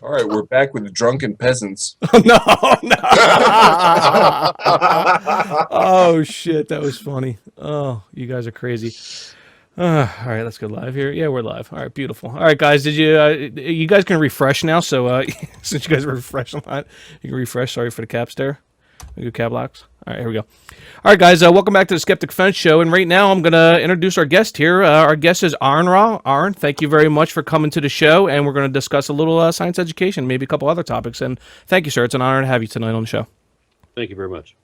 All right, we're back with the drunken peasants. No. Oh, shit. That was funny. Oh, you guys are crazy. All right, let's go live here. Yeah, we're live. All right, beautiful. All right, guys, did you guys can refresh now? So since you guys were refreshed a lot, you can refresh. Sorry for the caps there. We do cap locks. All right, here we go. All right, guys, welcome back to the Skeptic Fence Show. And right now, I'm going to introduce our guest here. Our guest is AronRa. Aaron, thank you very much for coming to the show. And we're going to discuss a little science education, maybe a couple other topics. And thank you, sir. It's an honor to have you tonight on the show. Thank you very much.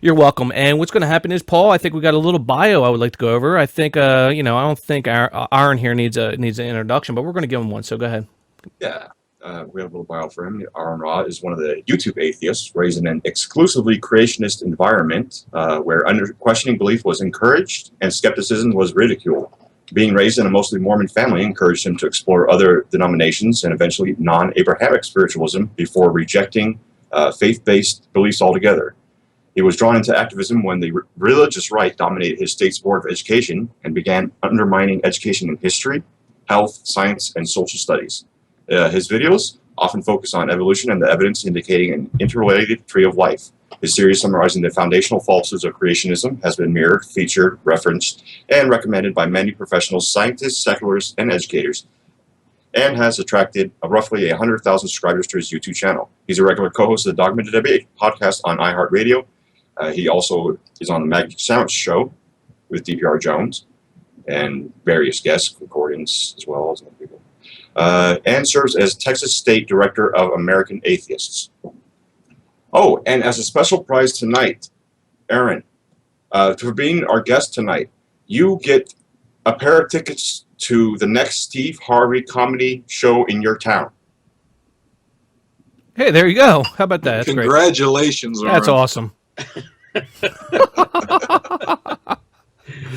You're welcome. And what's going to happen is, Paul, I think we got a little bio I would like to go over. I think, I don't think Aaron here needs an introduction, but we're going to give him one. So go ahead. Yeah, we have a little bio for him. AronRa is one of the YouTube atheists raised in an exclusively creationist environment where questioning belief was encouraged and skepticism was ridiculed. Being raised in a mostly Mormon family encouraged him to explore other denominations and eventually non-Abrahamic spiritualism before rejecting faith-based beliefs altogether. He was drawn into activism when the religious right dominated his state's Board of Education and began undermining education in history, health, science, and social studies. His videos often focus on evolution and the evidence indicating an interrelated tree of life. His series summarizing the foundational falsehoods of creationism has been mirrored, featured, referenced, and recommended by many professionals, scientists, secularists, and educators, and has attracted roughly 100,000 subscribers to his YouTube channel. He's a regular co-host of the Dogma Debate podcast on iHeartRadio. He also is on the Magic Sounds show with DPR Jones and various guests, Concordance as well as other people, and serves as Texas State Director of American Atheists. Oh, and as a special prize tonight, Aaron, for being our guest tonight, you get a pair of tickets to the next Steve Harvey comedy show in your town. Hey, there you go. How about that? That's Congratulations, great. That's awesome.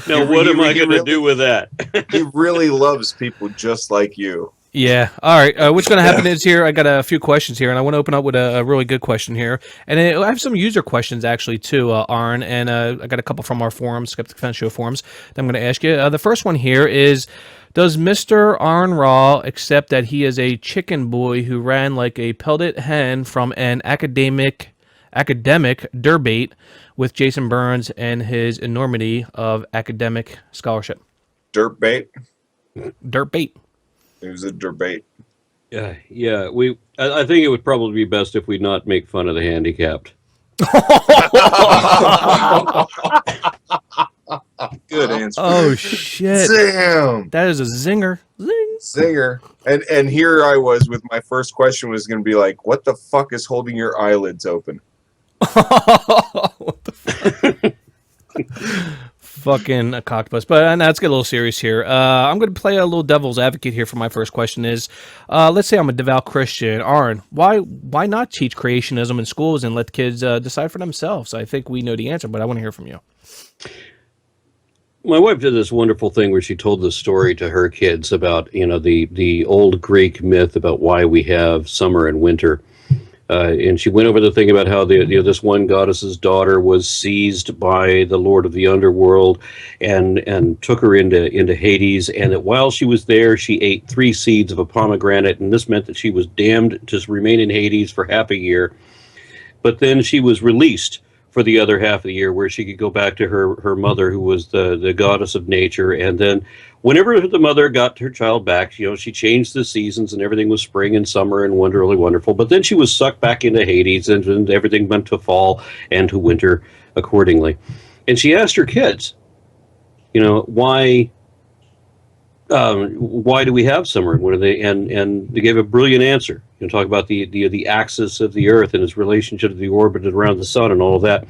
Now, what am I going to do with that? He really loves people just like you. Yeah. All right. What's going to happen is here, I got a few questions here, and I want to open up with a really good question here. And I have some user questions, actually, too, Aaron, and I got a couple from our forums, Skeptic Fence Show forums, that I'm going to ask you. The first one here is, does Mr. AronRa accept that he is a chicken boy who ran like a pelted hen from an academic debate with Jason Burns and his enormity of academic scholarship? Dirt bait? Dirt bait. It was a debate. Yeah. I think it would probably be best if we not make fun of the handicapped. Good answer. Oh shit! Damn. That is a zinger. Zinger. And here I was with my first question was going to be like, what the fuck is holding your eyelids open? What the fuck? Fucking a cockbus. But let's get a little serious here. I'm going to play a little devil's advocate here for my first question is, let's say I'm a devout Christian. Aaron, why not teach creationism in schools and let kids decide for themselves? I think we know the answer, but I want to hear from you. My wife did this wonderful thing where she told the story to her kids about, the old Greek myth about why we have summer and winter. And she went over the thing about how this one goddess's daughter was seized by the Lord of the Underworld and took her into Hades, and that while she was there, she ate 3 seeds of a pomegranate, and this meant that she was damned to remain in Hades for half a year. But then she was released for the other half of the year, where she could go back to her mother, who was the goddess of nature. And then whenever the mother got her child back, she changed the seasons, and everything was spring and summer and really wonderful. But then she was sucked back into Hades, and everything went to fall and to winter accordingly. And she asked her kids, why do we have summer and winter? And they gave a brilliant answer. Talk about the axis of the Earth and its relationship to the orbit around the sun and all of that.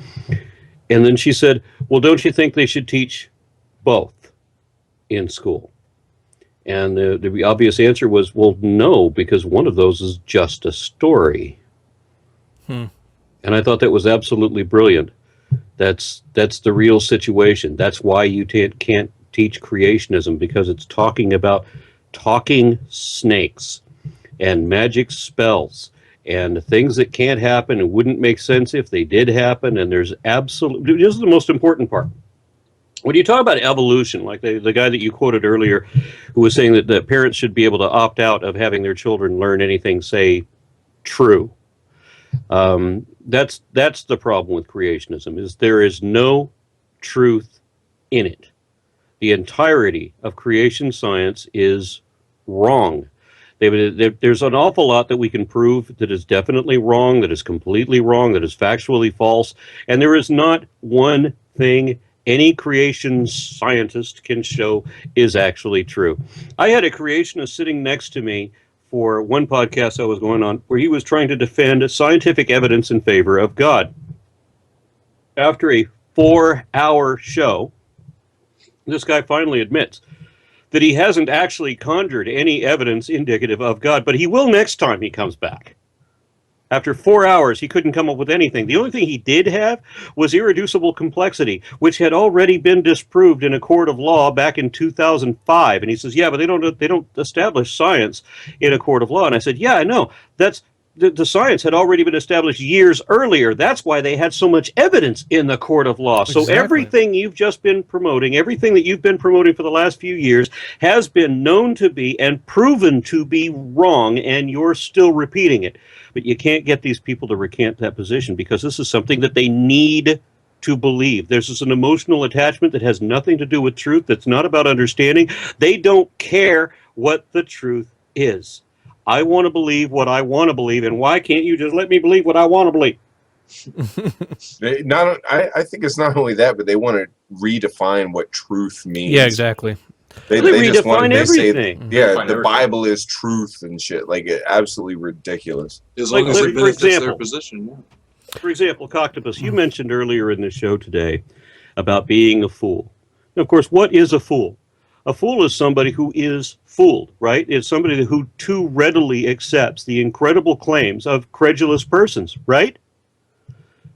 And then she said, well, don't you think they should teach both in school? And the obvious answer was, well, no, because one of those is just a story. And I thought that was absolutely brilliant. That's the real situation. That's why you can't teach creationism, because it's talking about talking snakes and magic spells and things that can't happen and wouldn't make sense if they did happen. And there's absolutely, this is the most important part. When you talk about evolution, like the guy that you quoted earlier, who was saying that the parents should be able to opt out of having their children learn anything, say, true. That's the problem with creationism, is there is no truth in it. The entirety of creation science is wrong. There's an awful lot that we can prove that is definitely wrong, that is completely wrong, that is factually false, and there is not one thing any creation scientist can show is actually true. I had a creationist sitting next to me for one podcast I was going on where he was trying to defend scientific evidence in favor of God. After a 4-hour show, this guy finally admits that he hasn't actually conjured any evidence indicative of God, but he will next time he comes back. After 4 hours, he couldn't come up with anything. The only thing he did have was irreducible complexity, which had already been disproved in a court of law back in 2005. And he says, yeah, but they don't establish science in a court of law. And I said, yeah, I know. That's the science had already been established years earlier. That's why they had so much evidence in the court of law. So everything you've just been promoting, everything that you've been promoting for the last few years has been known to be and proven to be wrong, and you're still repeating it. But you can't get these people to recant that position because this is something that they need to believe. There's just an emotional attachment that has nothing to do with truth, that's not about understanding. They don't care what the truth is. I want to believe what I want to believe, and why can't you just let me believe what I want to believe? I think it's not only that, but they want to redefine what truth means. Yeah, exactly. They just want to say, yeah, the everything. Bible is truth and shit. Like, absolutely ridiculous. As Like, long as it for benefits their example, position. Yeah. For example, Coctopus, you mentioned earlier in the show today about being a fool. And of course, what is a fool? A fool is somebody who is fooled, right? It's somebody who too readily accepts the incredible claims of credulous persons, right?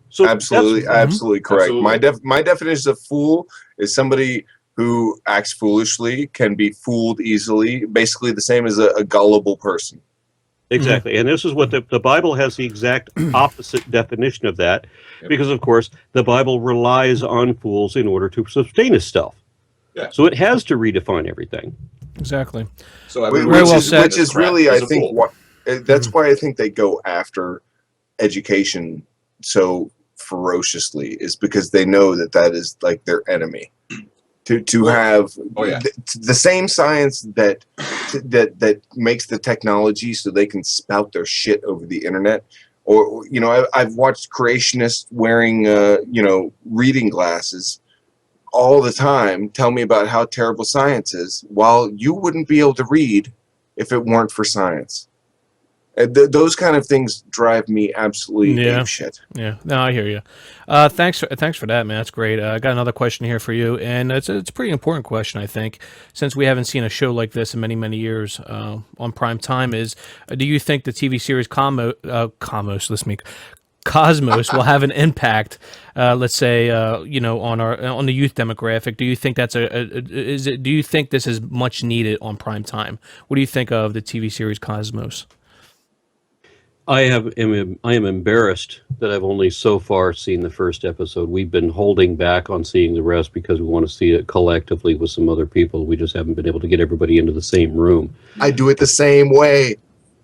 So Absolutely correct. Absolutely. My definition of fool is somebody who acts foolishly, can be fooled easily, basically the same as a gullible person. Exactly. And this is what the Bible has the exact opposite definition of that, because, of course, the Bible relies on fools in order to sustain itself. Yeah. So it has to redefine everything. Exactly. So Which is really, I think, that's Mm-hmm. why I think they go after education so ferociously, is because they know that is like their enemy. To have the same science that makes the technology so they can spout their shit over the internet, or I've watched creationists wearing reading glasses all the time tell me about how terrible science is, while you wouldn't be able to read if it weren't for science. Those kind of things drive me absolutely apeshit. Yeah, no, I hear you. Thanks for that, man. That's great. I got another question here for you, and it's a pretty important question, I think, since we haven't seen a show like this in many, many years on prime time. Is do you think the TV series Cosmos will have an impact, let's say, on the youth demographic? Do you think that's do you think this is much needed on prime time? What do you think of the TV series Cosmos? I am embarrassed that I've only so far seen the first episode. We've been holding back on seeing the rest because we want to see it collectively with some other people. We just haven't been able to get everybody into the same room. I do it the same way.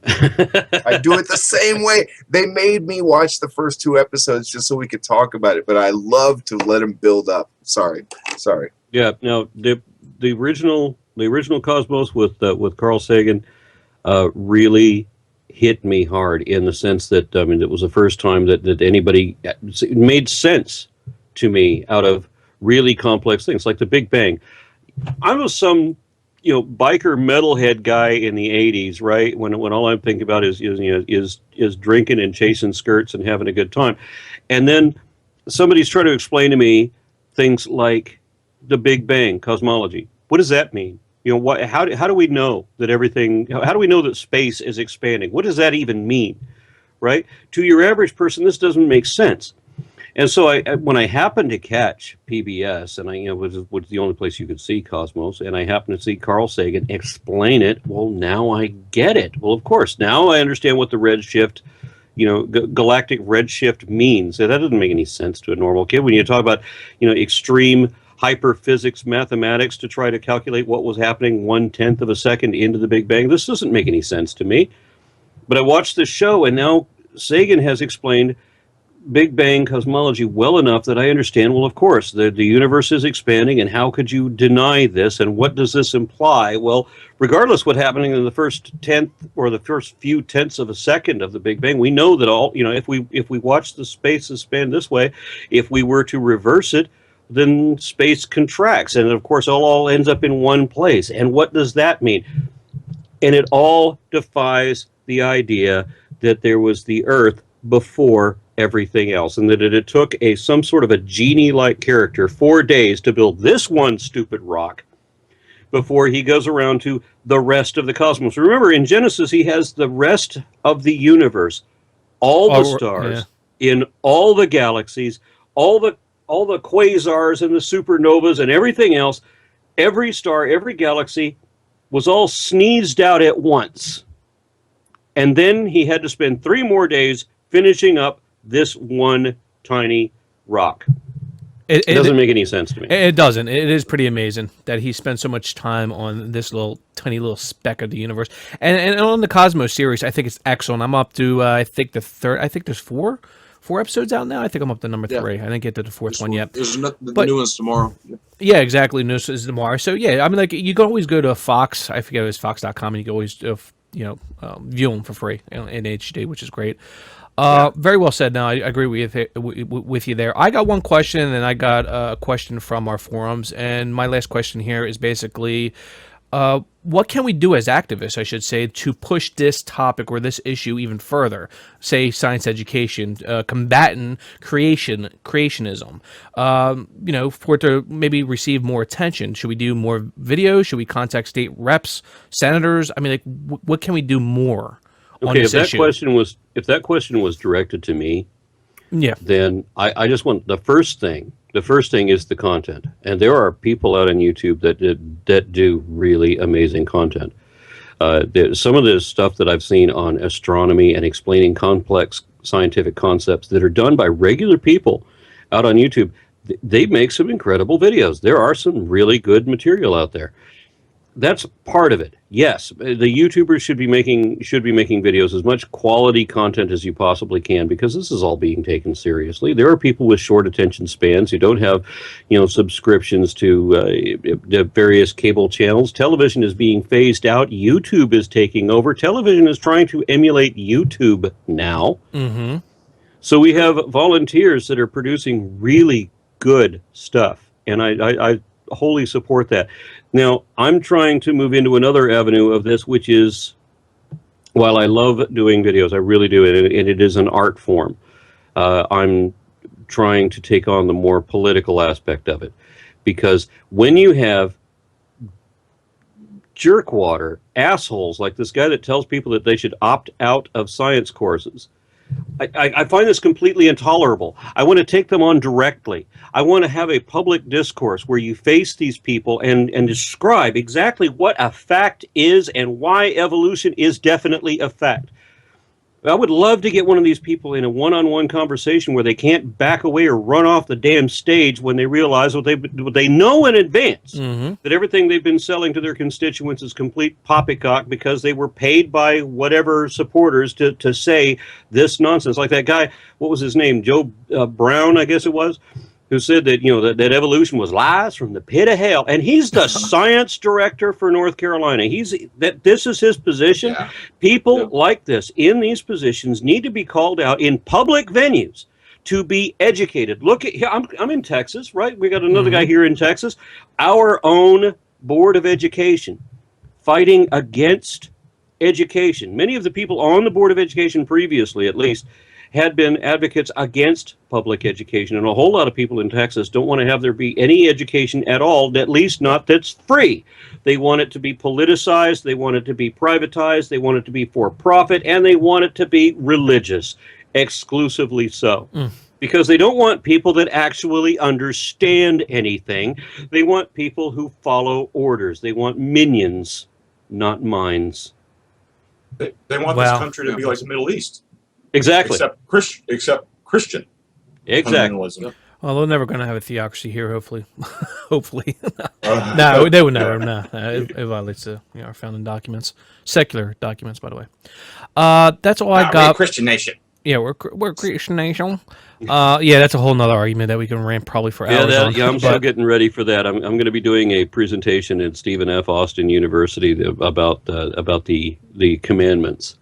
I do it the same way. They made me watch the first 2 episodes just so we could talk about it, but I love to let them build up. Sorry. Yeah. Now the original Cosmos with Carl Sagan really hit me hard, in the sense that it was the first time that anybody made sense to me out of really complex things like the Big Bang. I was some biker metalhead guy in the 80s, right? When all I'm thinking about is drinking and chasing skirts and having a good time. And then somebody's trying to explain to me things like the Big Bang cosmology. What does that mean? How do we know that everything? How do we know that space is expanding? What does that even mean, right? To your average person, this doesn't make sense. And so when I happened to catch PBS, and was the only place you could see Cosmos, and I happened to see Carl Sagan explain it, well, now I get it. Well, of course, now I understand what the redshift, galactic redshift means. That doesn't make any sense to a normal kid. When you talk about, extreme hyperphysics mathematics to try to calculate what was happening 1/10 of a second into the Big Bang, this doesn't make any sense to me. But I watched this show, and now Sagan has explained Big Bang cosmology well enough that I understand, well, of course, the universe is expanding, and how could you deny this, and what does this imply? Well, regardless what happening in the first tenth or the first few tenths of a second of the Big Bang, we know that all, if we watch the space expand this way, if we were to reverse it, then space contracts, and of course, it all ends up in one place. And what does that mean? And it all defies the idea that there was the Earth before everything else, and that it took some sort of a genie-like character 4 days to build this one stupid rock before he goes around to the rest of the cosmos. Remember, in Genesis, he has the rest of the universe, all the stars, in all the galaxies, all the quasars and the supernovas and everything else. Every star, every galaxy was all sneezed out at once. And then he had to spend 3 more days finishing up this one tiny rock. It doesn't make any sense to me. It doesn't. It is pretty amazing that he spent so much time on this tiny little speck of the universe. And on the Cosmos series, I think it's excellent. I'm up to, I think there's four episodes out now. I think I'm up to number 3. I didn't get to the fourth one yet. There's the new one's tomorrow. Yeah, exactly. News is tomorrow. So yeah, I mean, like, you can always go to Fox. I forget it was Fox.com, and you can always view them for free in HD, which is great. Very well said. Now I agree with you there. I got one question, and I got a question from our forums, and my last question here is basically, what can we do as activists, I should say, to push this topic or this issue even further? Say science education, combating creationism. For it to maybe receive more attention. Should we do more videos? Should we contact state reps, senators? I mean, like, what can we do more? Okay, if that question was directed to me, then I just want the first thing. The first thing is the content, and there are people out on YouTube that do really amazing content. Some of the stuff that I've seen on astronomy and explaining complex scientific concepts that are done by regular people out on YouTube, they make some incredible videos. There are some really good material out there. That's part of it. Yes, the YouTubers should be making videos, as much quality content as you possibly can, because this is all being taken seriously. There are people with short attention spans who don't have, subscriptions to various cable channels. Television is being phased out. YouTube is taking over. Television is trying to emulate YouTube now. Mm-hmm. So we have volunteers that are producing really good stuff, and I wholly support that. Now, I'm trying to move into another avenue of this, which is, while I love doing videos, I really do, and it is an art form, I'm trying to take on the more political aspect of it. Because when you have jerkwater assholes like this guy that tells people that they should opt out of science courses, I find this completely intolerable. I want to take them on directly. I want to have a public discourse where you face these people and describe exactly what a fact is and why evolution is definitely a fact. I would love to get one of these people in a one-on-one conversation where they can't back away or run off the damn stage when they realize what they know in advance, that everything they've been selling to their constituents is complete poppycock because they were paid by whatever supporters to say this nonsense. Like that guy, what was his name? Joe Brown, I guess it was, who said that that evolution was lies from the pit of hell, and he's the science director for North Carolina. This is his position. Yeah. People like this in these positions need to be called out in public venues to be educated. Look at here. I'm in Texas, right? We got another guy here in Texas. Our own Board of Education fighting against education. Many of the people on the Board of Education previously, at least, had been advocates against public education, and a whole lot of people in Texas don't want to have there be any education at all, at least not that's free. They want it to be politicized, they want it to be privatized, they want it to be for profit, and they want it to be religious, exclusively so. Because they don't want people that actually understand anything. They want people who follow orders. They want minions, not minds. They want this country to be like the Middle East. Exactly. Except Christian. Exactly. Well, they're never going to have a theocracy here, hopefully. Hopefully. No, they would never. No, it violates our founding documents. Secular documents, by the way. That's all I got. We're a Christian nation. Yeah, we're a Creation nation. Yeah, that's a whole nother argument that we can rant probably for hours on. Yeah, I'm still getting ready for that. I'm going to be doing a presentation at Stephen F. Austin University about the commandments.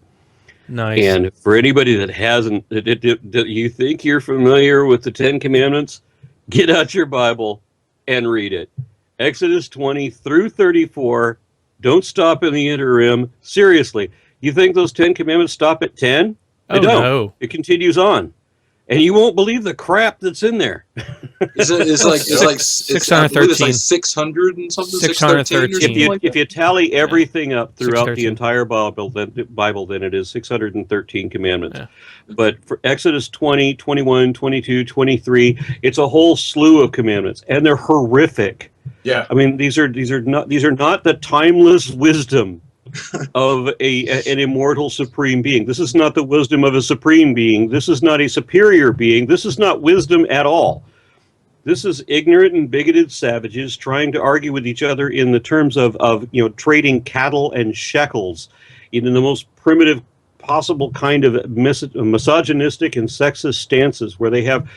Nice. And for anybody that hasn't, that you think you're familiar with the Ten Commandments, get out your Bible and read it. Exodus 20 through 34. Don't stop in the interim. Seriously, you think those 10 Commandments stop at 10? They don't. No. It continues on. And you won't believe the crap that's in there. It's like 613. It's like 600 and something. 613. If you tally everything up throughout the entire Bible, then it is 613 commandments. Yeah. But for Exodus 20, 21, 22, 23, it's a whole slew of commandments, and they're horrific. Yeah. I mean, these are not the timeless wisdom of an immortal supreme being. This is not the wisdom of a supreme being. This is not a superior being. This is not wisdom at all. This is ignorant and bigoted savages trying to argue with each other in the terms of trading cattle and shekels in the most primitive possible kind of misogynistic and sexist stances, where they have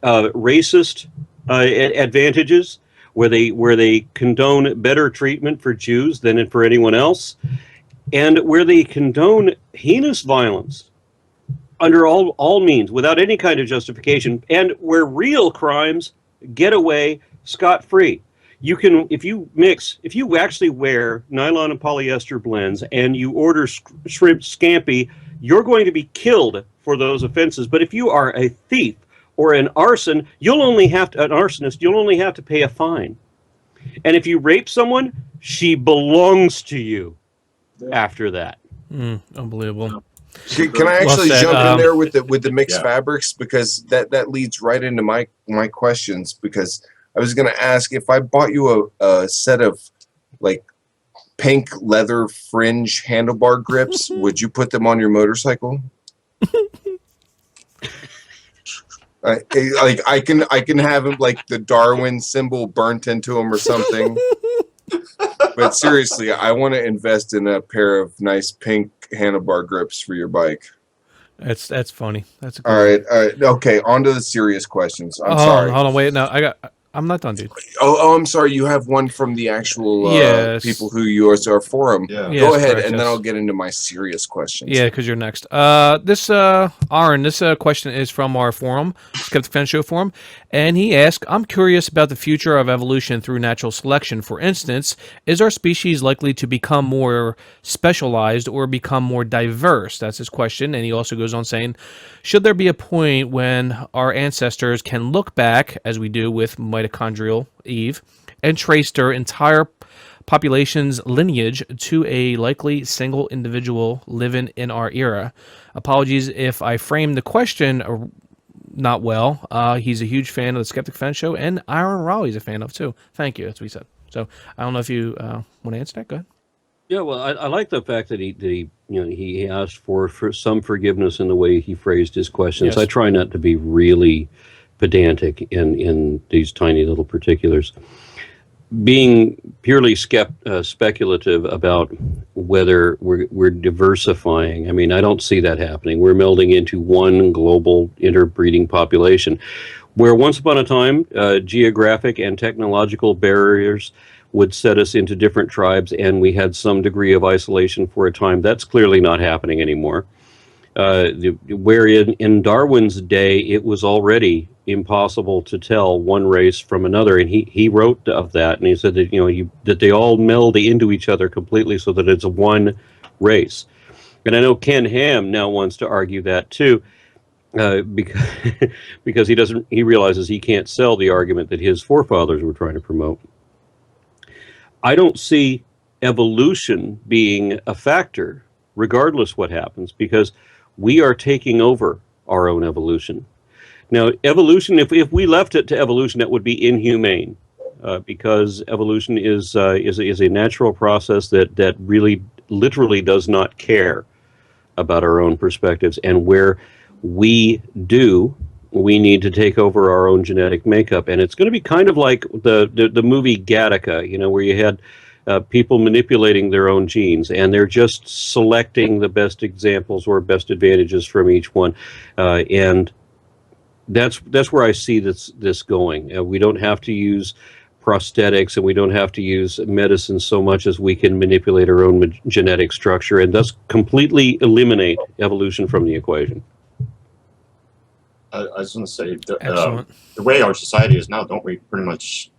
racist advantages, where they condone better treatment for Jews than for anyone else, and where they condone heinous violence under all means without any kind of justification, and where real crimes get away scot-free. You can, if you actually wear nylon and polyester blends and you order shrimp scampi, you're going to be killed for those offenses. But if you are a thief or an arsonist, you'll only have to pay a fine. And if you rape someone, she belongs to you after that. Unbelievable. Can I actually Well said. jump in there with the mixed Yeah. fabrics, because that leads right into my questions, because I was going to ask, if I bought you a set of like pink leather fringe handlebar grips, would you put them on your motorcycle? I can have them like the Darwin symbol burnt into them or something. But seriously, I want to invest in a pair of nice pink handlebar grips for your bike. That's funny. That's a good All right. Okay, on to the serious questions. I'm hold sorry. on, wait. No, I'm not done, dude. Oh, I'm sorry. You have one from the actual Yes. people who you are forum. Yeah. Yes, Go ahead, correct, and then yes. I'll get into my serious questions. Yeah, because you're next. Aaron, this question is from our forum, Skeptic Fan Show forum, and he asked, I'm curious about the future of evolution through natural selection. For instance, is our species likely to become more specialized or become more diverse? That's his question, and he also goes on saying, should there be a point when our ancestors can look back, as we do with mitochondrial Eve, and trace their entire population's lineage to a likely single individual living in our era? Apologies if I framed the question not well. He's a huge fan of the Skeptic Fan Show, and AronRa is a fan of too. Thank you. That's what he said. So I don't know if you want to answer that. Go ahead. Yeah, well, I like the fact that he asked for some forgiveness in the way he phrased his questions. Yes. I try not to be really pedantic in these tiny little particulars. Being purely speculative about whether we're diversifying, I mean, I don't see that happening. We're melding into one global interbreeding population, where once upon a time, geographic and technological barriers would set us into different tribes, and we had some degree of isolation for a time. That's clearly not happening anymore. Where in Darwin's day, it was already impossible to tell one race from another, and he wrote of that, and he said that that they all meld into each other completely, so that it's one race. And I know Ken Ham now wants to argue that too, because he realizes he can't sell the argument that his forefathers were trying to promote. I don't see evolution being a factor, regardless what happens, because we are taking over our own evolution. Now, evolution, if we left it to evolution, that would be inhumane, because evolution is a natural process that really, literally does not care about our own perspectives. And where we do, we need to take over our own genetic makeup. And it's going to be kind of like the movie Gattaca, where you had people manipulating their own genes, and they're just selecting the best examples or best advantages from each one. And that's where I see this going. We don't have to use prosthetics, and we don't have to use medicine so much as we can manipulate our own genetic structure and thus completely eliminate evolution from the equation. I was going to say, Excellent. the way our society is now, don't we pretty much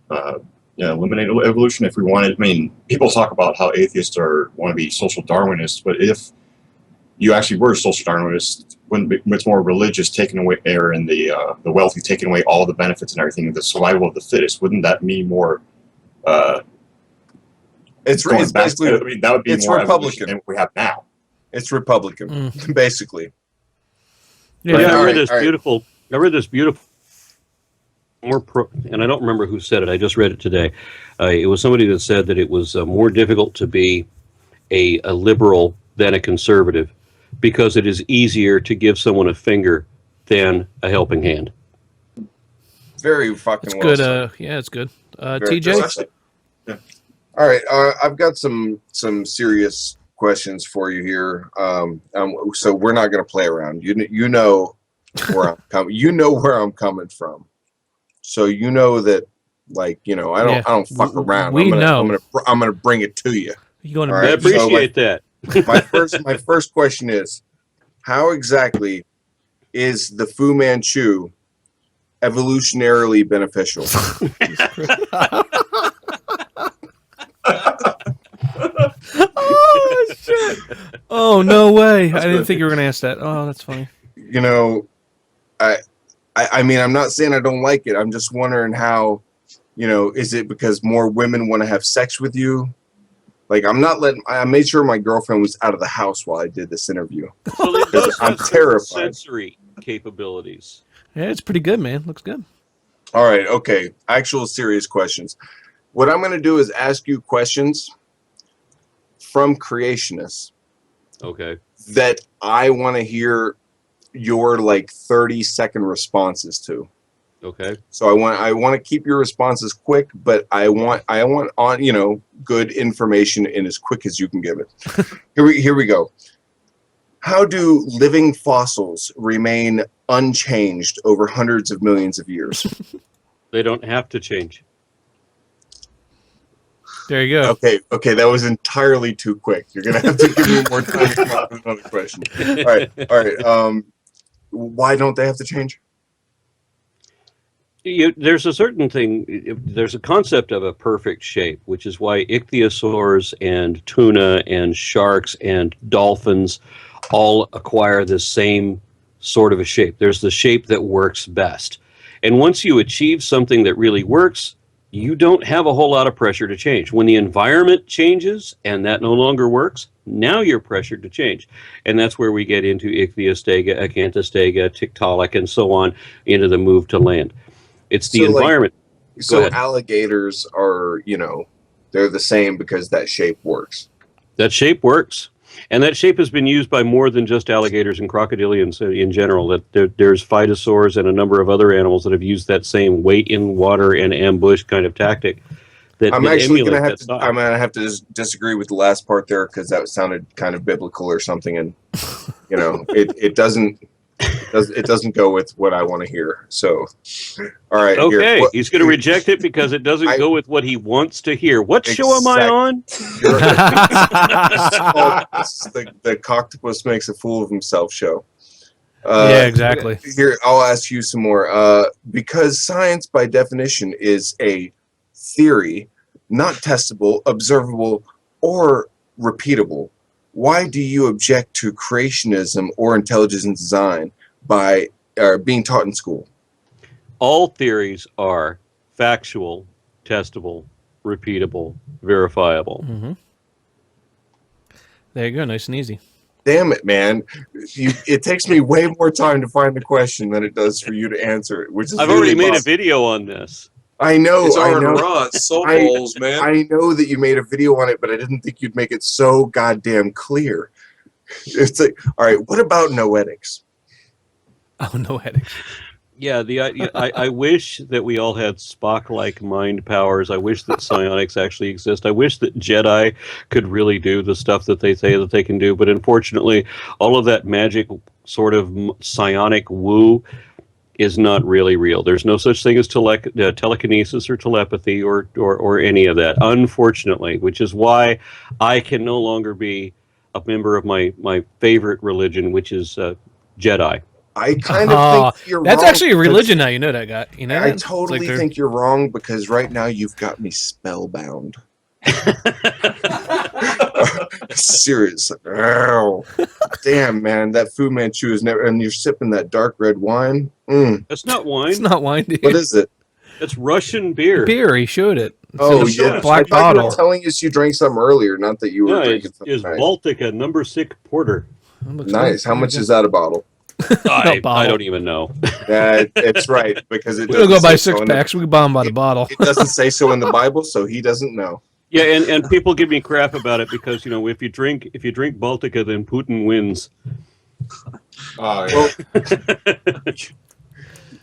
eliminate evolution if we wanted? I mean, people talk about how atheists want to be social Darwinists, but if you actually were social Darwinists, wouldn't be much more religious, taking away air and the wealthy, taking away all the benefits and everything, the survival of the fittest? Wouldn't that be more? It's basically. I mean, that would be it's more Republican than we have now. It's Republican, basically. Yeah, Yeah, I read All this right. beautiful. And I don't remember who said it. I just read it today. It was somebody that said that it was more difficult to be a liberal than a conservative, because it is easier to give someone a finger than a helping hand. Very fucking it's well good. said. Yeah, it's good. Very TJ. good. All right, I've got some serious questions for you here. So we're not going to play around. You know where I'm coming. You know where I'm coming from. So you know that, like, I don't fuck around. I'm gonna bring it to you. You going to All I right, appreciate that. My first question is, how exactly is the Fu Manchu evolutionarily beneficial? Oh shit! Oh no way! I didn't think you were gonna ask that. Oh, that's funny. I mean, I'm not saying I don't like it. I'm just wondering how, is it because more women want to have sex with you? Like, I made sure my girlfriend was out of the house while I did this interview. Well, it does I'm have certain terrified. sensory capabilities. Yeah, it's pretty good, man. Looks good. All right, okay. Actual serious questions. What I'm going to do is ask you questions from creationists Okay. that I want to hear your 30-second responses to. Okay. So I want to keep your responses quick, but I want on good information in as quick as you can give it. Here we go. How do living fossils remain unchanged over hundreds of millions of years? They don't have to change. There you go. Okay, that was entirely too quick. You're gonna have to give me more time to come up with another question. All right. Why don't they have to change? There's a certain thing. There's a concept of a perfect shape, which is why ichthyosaurs and tuna and sharks and dolphins all acquire the same sort of a shape. There's the shape that works best. And once you achieve something that really works, you don't have a whole lot of pressure to change. When the environment changes and that no longer works, now you're pressured to change. And that's where we get into ichthyostega, acanthostega, tiktaalik, and so on, into the move to land. It's the environment. So alligators are, they're the same because that shape works. That shape works. And that shape has been used by more than just alligators and crocodilians in general. That there's phytosaurs and a number of other animals that have used that same wait in water and ambush kind of tactic. I'm actually going to have to disagree with the last part there, because that sounded kind of biblical or something, and it doesn't go with what I want to hear. So, all right. Okay, he's going to reject it because it doesn't go with what he wants to hear. What show am I on? The Coctopus Makes a Fool of Himself show. Yeah, exactly. Here, I'll ask you some more. Because science, by definition, is a theory, not testable, observable, or repeatable. Why do you object to creationism or intelligent design by being taught in school? All theories are factual, testable, repeatable, verifiable. Mm-hmm. There you go. Nice and easy. Damn it, man. It takes me way more time to find the question than it does for you to answer it. Which is I've already made a video on this. I know. It's AronRa. It's soul balls, man. I know that you made a video on it, but I didn't think you'd make it so goddamn clear. It's like, all right, what about noetics? Oh, no headaches. Yeah, I wish that we all had Spock-like mind powers. I wish that psionics actually exist. I wish that Jedi could really do the stuff that they say that they can do. But unfortunately, all of that magic sort of psionic woo is not really real. There's no such thing as telekinesis or telepathy or any of that, unfortunately, which is why I can no longer be a member of my favorite religion, which is Jedi. I kind of think you're that's wrong. actually a religion now. You know that guy. You know I that? totally think you're wrong because right now you've got me spellbound. Seriously. Oh, damn, man. That Fu Manchu is never. And you're sipping that dark red wine. That's not wine. It's not wine, dude. What is it? It's Russian beer. Beer. He showed it. It's Oh, in a yeah. black I thought you bottle. were telling us you drank something earlier, not that you were No, drinking it's something. Baltica number 6 porter. Nice. How much is that a bottle? I bottle. don't even know. Yeah, it's right because it. We don't go doesn't buy say so 6 in the- packs. We buy them by the bottle. It doesn't say so in the Bible, so he doesn't know. Yeah, and people give me crap about it because if you drink Baltica, then Putin wins. Oh, yeah. Well,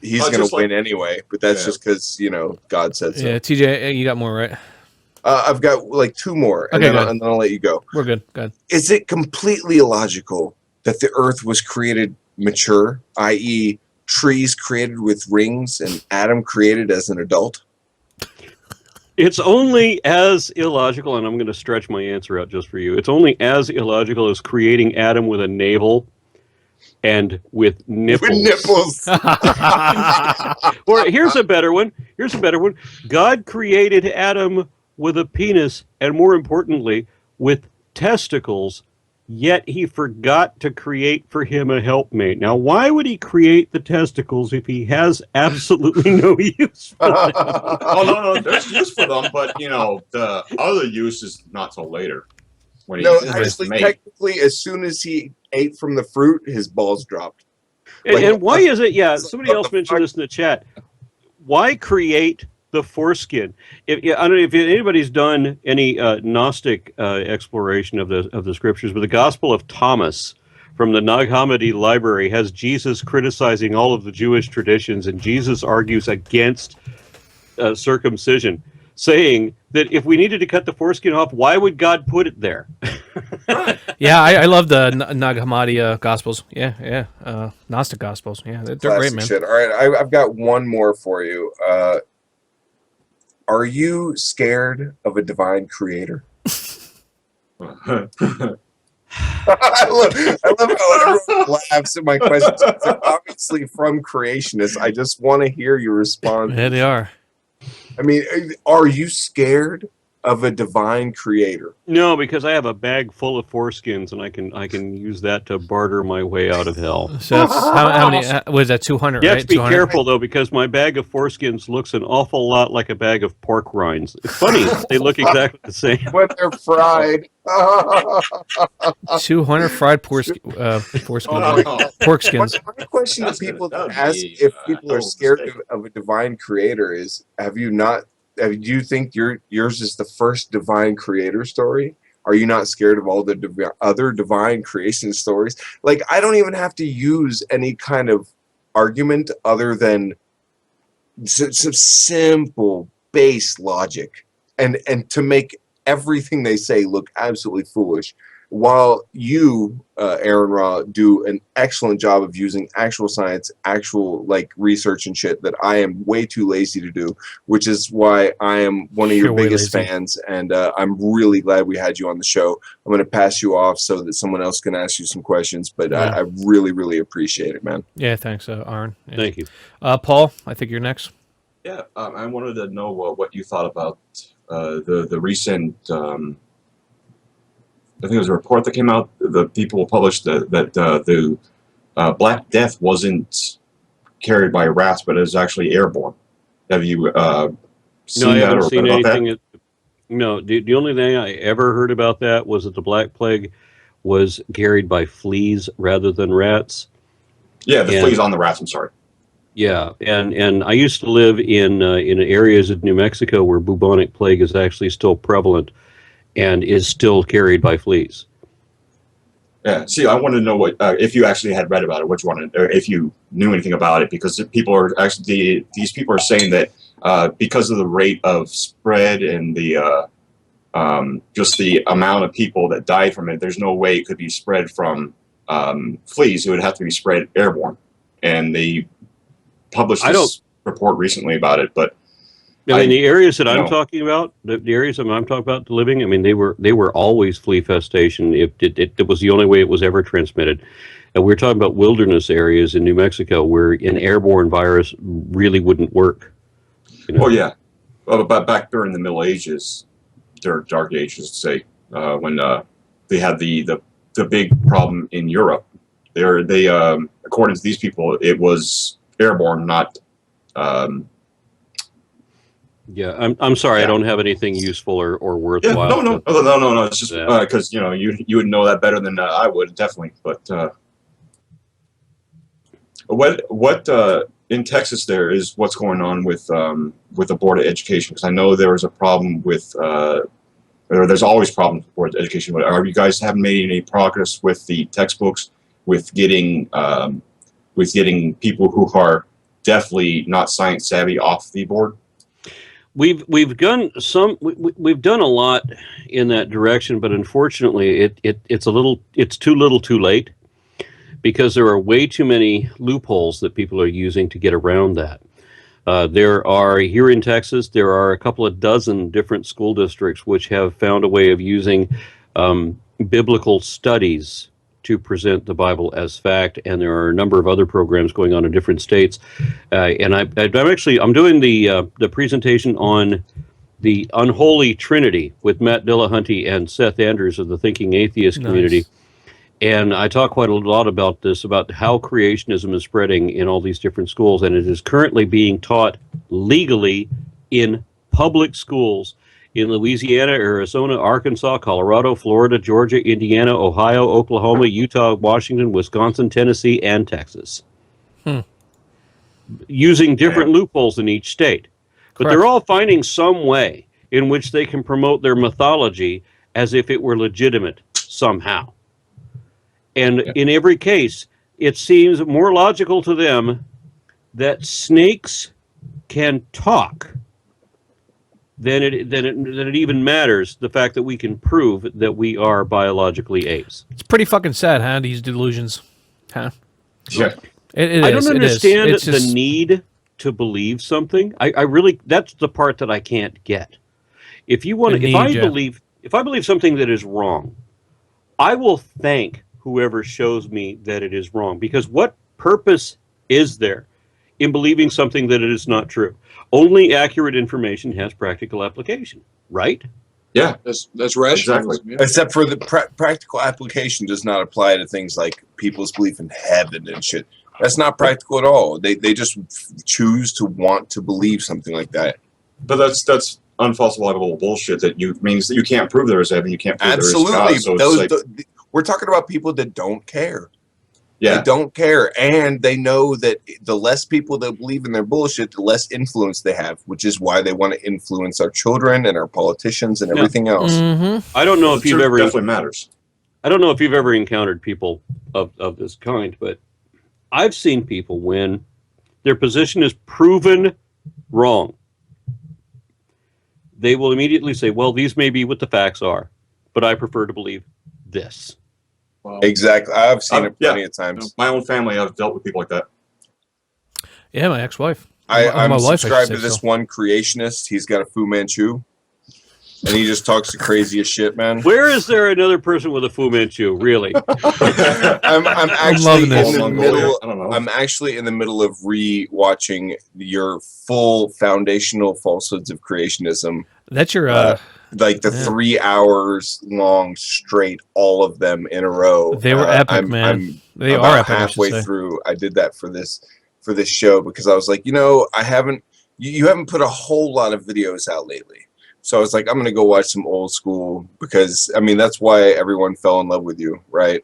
he's Oh, going just to win anyway, but that's just because God said so. Yeah, TJ, you got more, right? I've got like 2 more, and, Okay, then good. and then I'll let you go. We're good. Good. Is it completely illogical that the Earth was created mature, i.e., trees created with rings and Adam created as an adult? It's only as illogical, and I'm going to stretch my answer out just for you. It's only as illogical as creating Adam with a navel and with nipples. With nipples. Or here's a better one. God created Adam with a penis, and more importantly, with testicles, yet he forgot to create for him a helpmate. Now, why would he create the testicles if he has absolutely no use for them? Oh, no, there's use for them, but, the other use is not till later. When No, he actually, technically, as soon as he ate from the fruit, his balls dropped. And why is it? Yeah, somebody else what the mentioned fuck? this in the chat. Why create the foreskin? I don't know if anybody's done any Gnostic exploration of the scriptures, but the Gospel of Thomas from the Nag Hammadi library has Jesus criticizing all of the Jewish traditions, and Jesus argues against circumcision, saying that if we needed to cut the foreskin off, why would God put it there? Yeah, I love the Nag Hammadi Gospels. Yeah. Gnostic Gospels. Yeah, they're great, Classic man. shit. All right, I've got one more for you. Are you scared of a divine creator? I love how everyone laughs at my questions. They're obviously from creationists. I just want to hear your response. Yeah, they are. I mean, are you scared of a divine creator? No, because I have a bag full of foreskins, and I can use that to barter my way out of hell. So that's how many? Was that 200? You have right? to be 200? careful, though, because my bag of foreskins looks an awful lot like a bag of pork rinds. It's funny. They look exactly the same. When they're fried. 200 fried pork skins. My question to people that would ask be, if people are total scared mistake. of a divine creator is, do you think yours is the first divine creator story? Are you not scared of all the other divine creation stories? Like, I don't even have to use any kind of argument other than some simple base logic and to make everything they say look absolutely foolish, while you, AronRa, do an excellent job of using actual science, actual research and shit that I am way too lazy to do, which is why I am one of your You're way biggest lazy. fans, and I'm really glad we had you on the show. I'm going to pass you off so that someone else can ask you some questions, but Yeah. I really, really appreciate it, man. Yeah, thanks, Aaron. Yeah. Thank you. Paul, I think you're next. Yeah, I wanted to know what you thought about the recent. I think it was a report that came out. The people published that the Black Death wasn't carried by rats, but it was actually airborne. Have you seen No, I that haven't or seen read about anything. No, the only thing I ever heard about that was that the Black Plague was carried by fleas rather than rats. Yeah, the And- fleas on the rats. I'm sorry. Yeah, and I used to live in areas of New Mexico where bubonic plague is actually still prevalent and is still carried by fleas. Yeah. See, I wanted to know what if you actually had read about it, what you wanted, or if you knew anything about it, because people are actually these people are saying that because of the rate of spread and the just the amount of people that died from it, there's no way it could be spread from fleas. It would have to be spread airborne. And they published this report recently about it, but I mean, the areas that I'm know. talking about, the areas that I'm talking about living, I mean, they were always flea festation. It was the only way it was ever transmitted. And we're talking about wilderness areas in New Mexico where an airborne virus really wouldn't work. You know? Oh yeah, well, but back during the Middle Ages, during Dark Ages, say when they had the big problem in Europe, they according to these people, it was airborne, not. Yeah, I'm sorry, I don't have anything useful or worthwhile. Yeah, no. It's just because you would know that better than I would, definitely. But what in Texas there is what's going on with the Board of Education? Because I know there was a problem with, or there's always problems with Board of Education. But are you guys haven't made any progress with the textbooks, with getting people who are definitely not science savvy off the board? We've done we've done a lot in that direction, but unfortunately, it's too little, too late, because there are way too many loopholes that people are using to get around that. There are here in Texas, there are a couple of dozen different school districts which have found a way of using biblical studies to present the Bible as fact, and there are a number of other programs going on in different states. And I'm doing the presentation on the unholy trinity with Matt Dillahunty and Seth Andrews of the Thinking Atheist community. And I talk quite a lot about this, about how creationism is spreading in all these different schools, and it is currently being taught legally in public schools in Louisiana, Arizona, Arkansas, Colorado, Florida, Georgia, Indiana, Ohio, Oklahoma, Utah, Washington, Wisconsin, Tennessee, and Texas. Using different loopholes in each state. But they're all finding some way in which they can promote their mythology as if it were legitimate somehow. And in every case, it seems more logical to them that snakes can talk than it even matters the fact that we can prove that we are biologically apes. It's pretty fucking sad, huh? These delusions, huh? Yeah. I don't understand the need to believe something. I really, that's the part that I can't get. If you want to, if I believe something that is wrong, I will thank whoever shows me that it is wrong, because what purpose is there in believing something that it is not true? Only accurate information has practical application, right? Yeah, that's rational. Exactly. Yeah. Except for the practical application does not apply to things like people's belief in heaven and shit. That's not practical at all. They just choose to want to believe something like that. But that's unfalsifiable bullshit. That means that you can't prove there is heaven. You can't prove Absolutely. there is God. So We're talking about people that don't care. Yeah. They don't care, and they know that the less people that believe in their bullshit, the less influence they have, which is why they want to influence our children and our politicians and everything else. Mm-hmm. I don't know if you've ever definitely matters. I don't know if you've ever encountered people of this kind, but I've seen people when their position is proven wrong. They will immediately say, well, these may be what the facts are, but I prefer to believe this. Wow. Exactly. I've seen it plenty of times. My own family, I've dealt with people like that. Yeah, my ex-wife. I'm my wife, subscribed I to should say, this one creationist. He's got a Fu Manchu, and he just talks the craziest shit, man. Where is there another person with a Fu Manchu? Really? I'm actually loving this. in the middle. I don't know. I'm actually in the middle of re-watching your full foundational falsehoods of creationism. That's your Like the 3 hours long straight, all of them in a row. They were epic, man. They are epic. Halfway through, I did that for this show because I was like, I haven't you haven't put a whole lot of videos out lately. So I was like, I'm gonna go watch some old school because that's why everyone fell in love with you, right?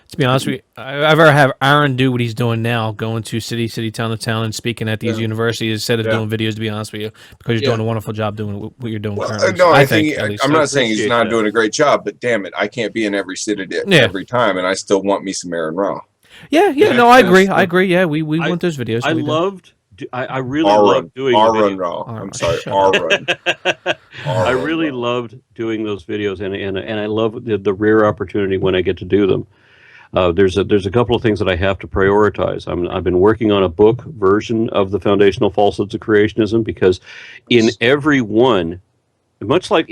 To be honest with you, I'd rather have Aaron do what he's doing now, going to city, town to town, and speaking at these universities instead of doing videos. To be honest with you, because you're doing a wonderful job doing what you're doing currently. No, I think at least. I'm not saying he's not that. doing a great job, but damn it, I can't be in every city every time, and I still want me some AronRa. Yeah. No, I agree. Yeah, we want those videos. I really loved doing AronRa. I'm sorry, Run. I really loved doing those videos, and I love the rare opportunity when I get to do them. There's a couple of things that I have to prioritize. I've been working on a book version of the foundational falsehoods of creationism, because in every one, much like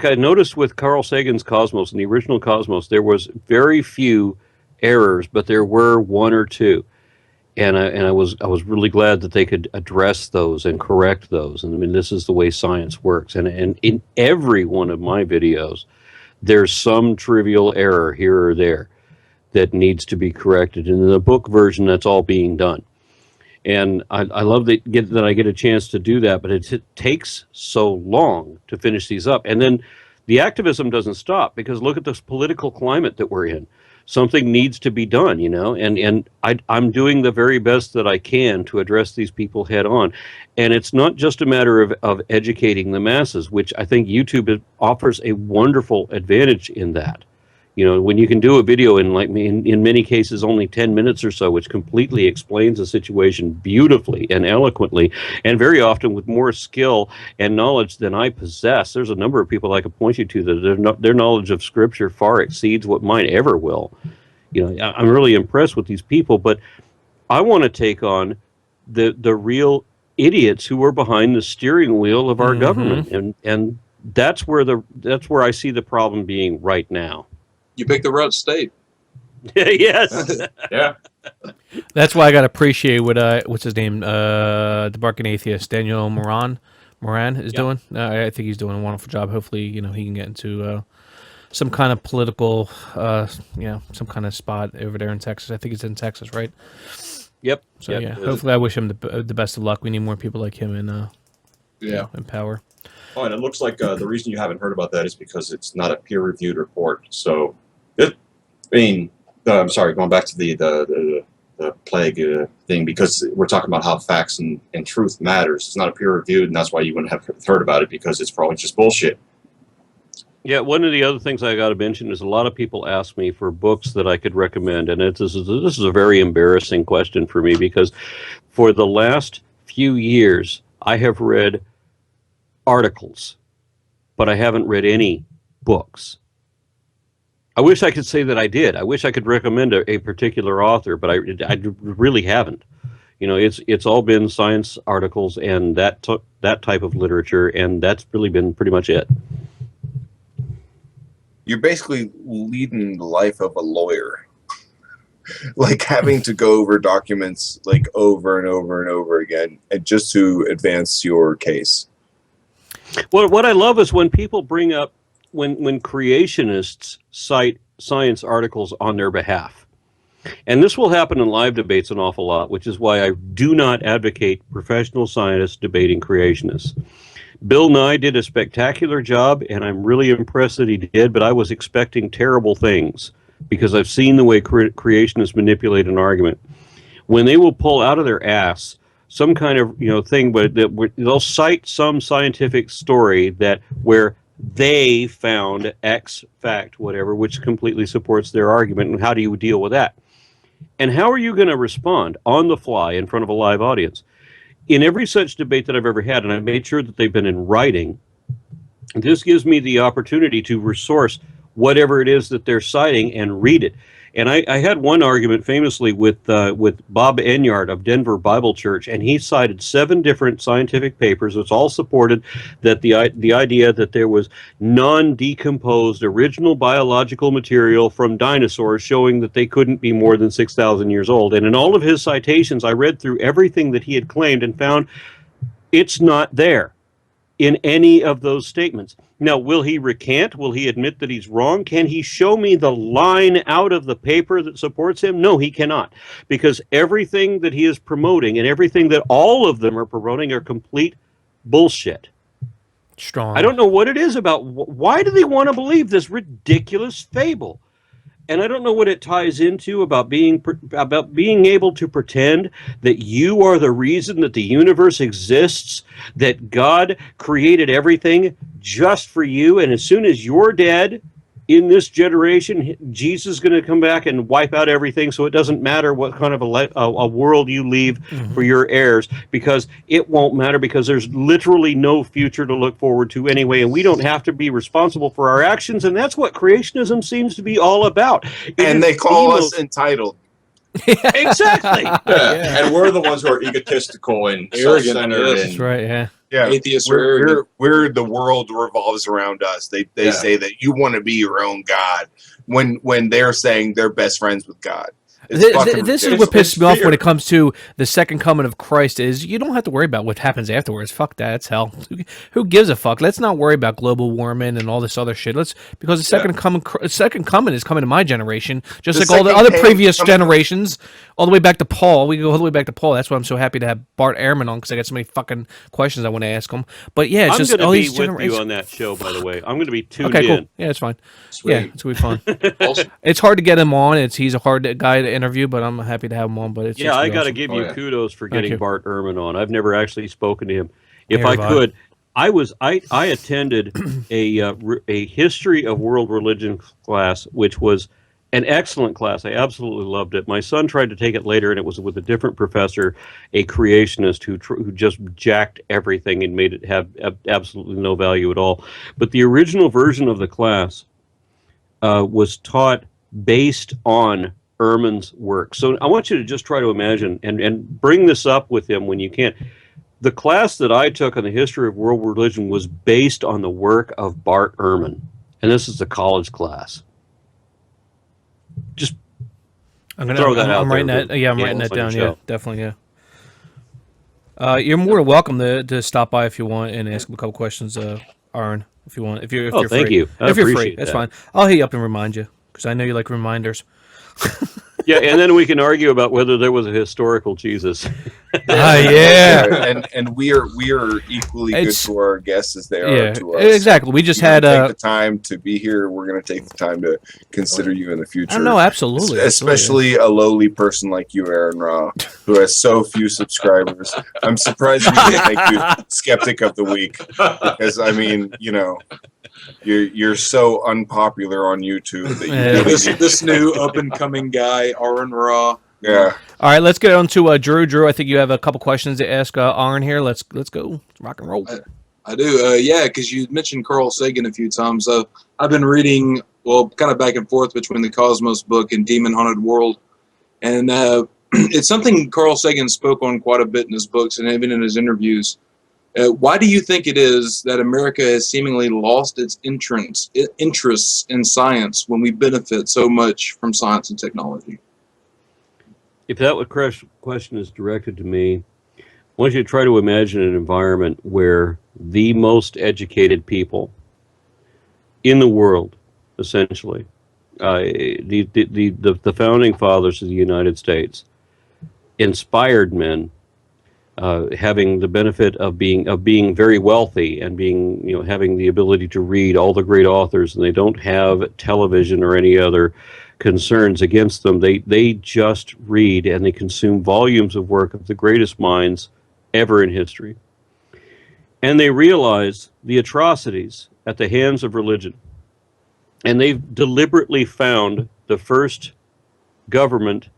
I noticed with Carl Sagan's Cosmos, in the original Cosmos, there was very few errors, but there were one or two, and I was really glad that they could address those and correct those. And I mean, this is the way science works. And in every one of my videos, there's some trivial error here or there that needs to be corrected. And in the book version, that's all being done. And I love that I get a chance to do that, but it takes so long to finish these up. And then the activism doesn't stop, because look at this political climate that we're in. Something needs to be done, and I'm doing the very best that I can to address these people head on. And it's not just a matter of educating the masses, which I think YouTube offers a wonderful advantage in that. When you can do a video in many cases only 10 minutes or so, which completely explains a situation beautifully and eloquently, and very often with more skill and knowledge than I possess. There's a number of people I could point you to that their knowledge of Scripture far exceeds what mine ever will. I'm really impressed with these people, but I want to take on the real idiots who are behind the steering wheel of our government, and that's where I see the problem being right now. You picked the right state. Yes. Yeah. That's why I got to appreciate what what's his name, the Barking Atheist, Daniel Moran is doing. I think he's doing a wonderful job. Hopefully, he can get into some kind of political, some kind of spot over there in Texas. I think it's in Texas, right? Yep. So hopefully, I wish him the best of luck. We need more people like him in power. Oh, and it looks like the reason you haven't heard about that is because it's not a peer-reviewed report. So, I'm sorry, going back to the plague thing, because we're talking about how facts and truth matters. It's not a peer-reviewed, and that's why you wouldn't have heard about it, because it's probably just bullshit. Yeah, one of the other things I got to mention is a lot of people ask me for books that I could recommend, and this is a very embarrassing question for me, because for the last few years I have read articles, but I haven't read any books. I wish I could say that I did. I wish I could recommend a particular author, but I really haven't. It's all been science articles and that type of literature, and that's really been pretty much it. You're basically leading the life of a lawyer, like having to go over documents like over and over and over again, and just to advance your case. Well, what I love is when people bring up when creationists cite science articles on their behalf. And this will happen in live debates an awful lot, which is why I do not advocate professional scientists debating creationists. Bill Nye did a spectacular job, and I'm really impressed that he did, but I was expecting terrible things, because I've seen the way creationists manipulate an argument. When they will pull out of their ass some kind of thing, but they'll cite some scientific story where they found X fact, whatever, which completely supports their argument. And how do you deal with that? And how are you going to respond on the fly in front of a live audience? In every such debate that I've ever had, and I've made sure that they've been in writing, this gives me the opportunity to resource whatever it is that they're citing and read it. And I had one argument famously with Bob Enyart of Denver Bible Church, and he cited 7 different scientific papers. It's all supported that the idea that there was non-decomposed original biological material from dinosaurs, showing that they couldn't be more than 6,000 years old. And in all of his citations, I read through everything that he had claimed and found it's not there in any of those statements. Now, will he recant? Will he admit that he's wrong? Can he show me the line out of the paper that supports him? No, he cannot, because everything that he is promoting and everything that all of them are promoting are complete bullshit. Strong. I don't know what it is about. Why do they want to believe this ridiculous fable? And I don't know what it ties into about being able to pretend that you are the reason that the universe exists, that God created everything just for you, and as soon as you're dead in this generation, Jesus is going to come back and wipe out everything, so it doesn't matter what kind of a world you leave for your heirs, because it won't matter, because there's literally no future to look forward to anyway, and we don't have to be responsible for our actions, and that's what creationism seems to be all about. And they call us entitled. Exactly. And we're the ones who are egotistical and Arrogant, self-centered. yes. That's right. Yeah. Yeah, Atheists are arrogant. we're the world revolves around us. They say that you want to be your own God when they're saying they're best friends with God. This is what pisses me off when it comes to the second coming of Christ is you don't have to worry about what happens afterwards. Fuck that. It's hell. Who gives a fuck? Let's not worry about global warming and all this other shit. Because the second coming is coming to my generation, just like all the other previous generations, all the way back to Paul. We go all the way back to Paul. That's why I'm so happy to have Bart Ehrman on, because I got so many fucking questions I want to ask him. But yeah, it's just all these generations. I'm going to be with you on that show, by the way. I'm going to be tuned okay, in. cool. Yeah, it's fine. Sweet. Yeah, it's going to be fun. Also, It's hard to get him on. He's a hard guy to interview, but I'm happy to have him on. But it's I got to awesome. give Oh, you yeah. kudos for Thank getting you. Bart Ehrman on. I've never actually spoken to him. If Neither I have I. could, I attended a history of world religion class, which was an excellent class. I absolutely loved it. My son tried to take it later, and it was with a different professor, a creationist who just jacked everything and made it have absolutely no value at all. But the original version of the class was taught based on Ehrman's work. So I want you to just try to imagine and bring this up with him when you can. The class that I took on the history of world religion was based on the work of Bart Ehrman, and this is a college class. Just I'm gonna throw that out I'm writing there. that. Yeah, I'm Yeah, writing that it's like a down. show. Yeah, definitely. Yeah. You're more than welcome to stop by if you want and ask him a couple questions, Aaron, if you want. If you're free. thank you. I If you're free, appreciate that's that. fine. I'll hit you up and remind you, because I know you like reminders. Yeah, and then we can argue about whether there was a historical Jesus. Yeah. and we are equally good It's- to our guests as they are Yeah, to us. exactly. We just You had take the time to be here. We're going to take the time to consider you in the future. no, absolutely, Especially a lowly person like you, AronRa, who has so few subscribers. I'm surprised we didn't make you Skeptic of the Week, because I mean, you're so unpopular on YouTube that you Yeah. really this new up and coming guy, AronRa. yeah. All right, let's get on to Drew. Drew, I think you have a couple questions to ask Aaron here. Let's go. Rock and roll. I do. Yeah, because you mentioned Carl Sagan a few times. I've been reading, kind of back and forth between the Cosmos book and Demon Haunted World. And it's something Carl Sagan spoke on quite a bit in his books and even in his interviews. Why do you think it is that America has seemingly lost its interests in science when we benefit so much from science and technology? If that question is directed to me, I want you to try to imagine an environment where the most educated people in the world, essentially, the founding fathers of the United States, inspired men, having the benefit of being very wealthy and having the ability to read all the great authors, and they don't have television or any other concerns against them. They just read and they consume volumes of work of the greatest minds ever in history. And they realize the atrocities at the hands of religion. And they've deliberately found the first government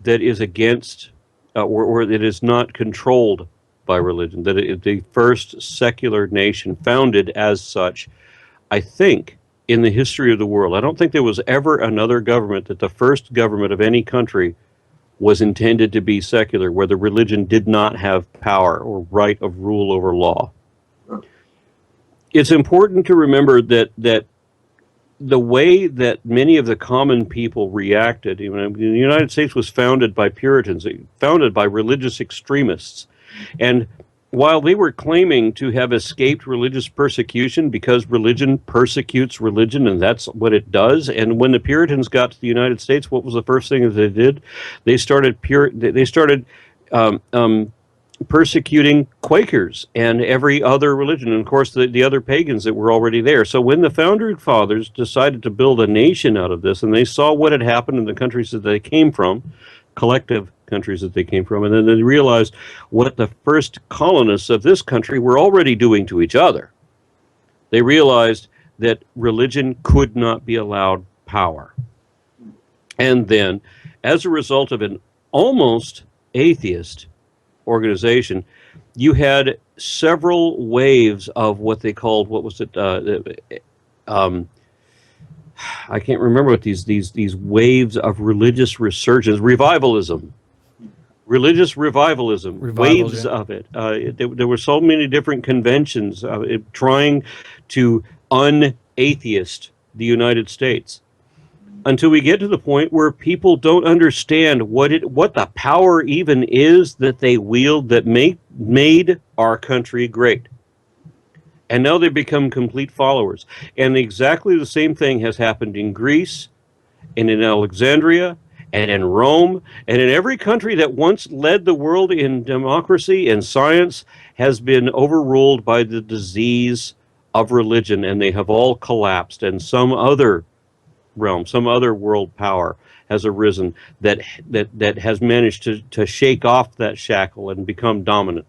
that is against or that is not controlled by religion, that it is the first secular nation founded as such, I think, in the history of the world. I don't think there was ever another government that the first government of any country was intended to be secular, where the religion did not have power or right of rule over law. It's important to remember that the way that many of the common people reacted, the United States was founded by Puritans, founded by religious extremists. And while they were claiming to have escaped religious persecution because religion persecutes religion, and that's what it does, and when the Puritans got to the United States, what was the first thing that they did? They started persecuting Quakers and every other religion, and of course the other pagans that were already there. So when the Founding Fathers decided to build a nation out of this, and they saw what had happened in the countries that they came from, collective countries that they came from, and then they realized what the first colonists of this country were already doing to each other. They realized that religion could not be allowed power. And then, as a result of an almost atheist organization, you had several waves of what they called, what was it? I can't remember what these waves of religious resurgence, revivalism, religious revivalism, waves of it. There were so many different conventions trying to un-atheist the United States, until we get to the point where people don't understand what the power even is that they wield that made our country great. And now they become complete followers. And exactly the same thing has happened in Greece and in Alexandria and in Rome and in every country that once led the world in democracy and science has been overruled by the disease of religion, and they have all collapsed, and some other realm, some other world power has arisen that has managed to shake off that shackle and become dominant.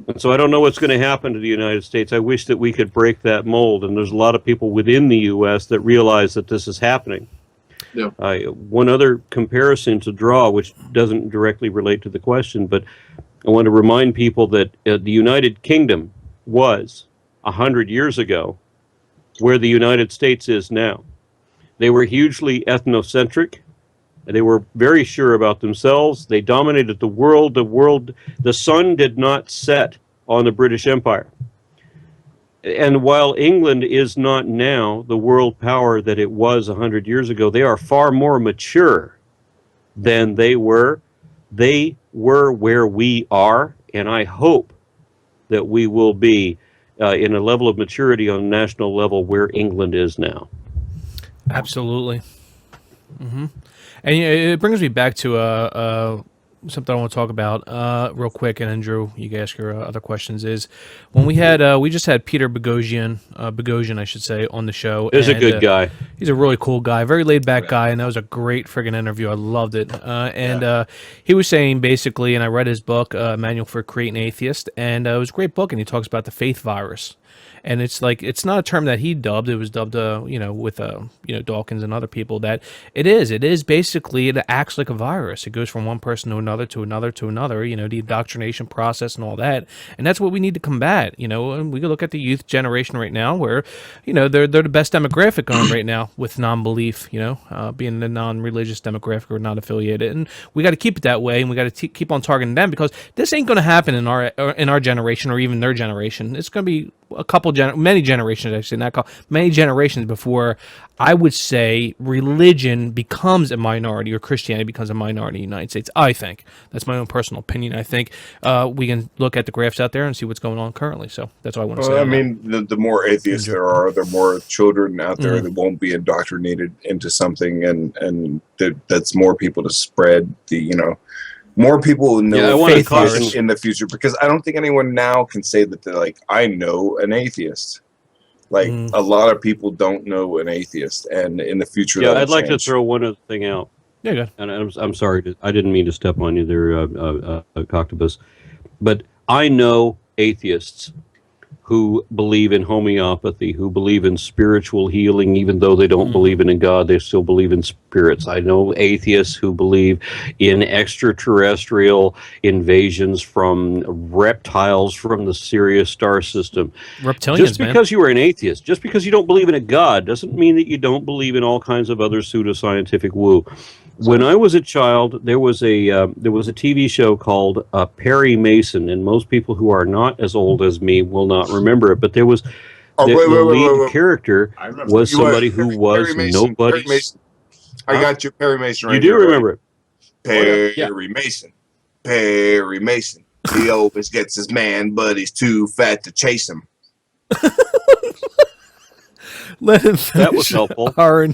And so I don't know what's going to happen to the United States. I wish that we could break that mold, and there's a lot of people within the U.S. that realize that this is happening. Yeah. One other comparison to draw, which doesn't directly relate to the question, but I want to remind people that the United Kingdom was 100 years ago where the United States is now. They were hugely ethnocentric. They were very sure about themselves. They dominated the world. The sun did not set on the British Empire. And while England is not now the world power that it was 100 years ago, they are far more mature than they were. They were where we are, and I hope that we will be in a level of maturity on a national level where England is now. Absolutely. Mm-hmm. And it brings me back to something I want to talk about real quick, and then Drew, you can ask your other questions. Is when we just had Peter Boghossian, I should say, on the show. He's a good guy. He's a really cool guy, very laid back guy, and that was a great friggin' interview. I loved it. He was saying basically, and I read his book, Manual for Creating Atheist, and it was a great book, and he talks about the faith virus. And it's like, it's not a term that he dubbed. It was dubbed, with Dawkins and other people, that it is basically, it acts like a virus. It goes from one person to another, to another, to another, the indoctrination process and all that. And that's what we need to combat, and we can look at the youth generation right now where, they're the best demographic on right now with non-belief, being the non-religious demographic or not affiliated. And we got to keep it that way. And we got to keep on targeting them, because this ain't going to happen in our generation or even their generation. It's going to be many generations, actually, many generations before, I would say, religion becomes a minority, or Christianity becomes a minority in the United States. I think that's my own personal opinion. I think we can look at the graphs out there and see what's going on currently. So that's all I want to say. I mean, the more atheists there are, the more children out there that won't be indoctrinated into something, and that's more people to spread the more people will know faith in the future, because I don't think anyone now can say that they're like, I know an atheist. Like, a lot of people don't know an atheist, and in the future, I'd like to throw one other thing out. Yeah, good. And I'm sorry, I didn't mean to step on you there, Coctopus, but I know atheists who believe in homeopathy, who believe in spiritual healing, even though they don't believe in a God, they still believe in spirits. I know atheists who believe in extraterrestrial invasions from reptiles from the Sirius star system. Reptilians, just because you are an atheist, just because you don't believe in a God, doesn't mean that you don't believe in all kinds of other pseudoscientific woo. When I was a child, there was a TV show called Perry Mason, and most people who are not as old as me will not remember it. But there was the lead character was somebody who was nobody's. I got you, Perry Mason. You do remember it, Perry Mason. Perry Mason. He always gets his man, but he's too fat to chase him. Let him that was helpful. No,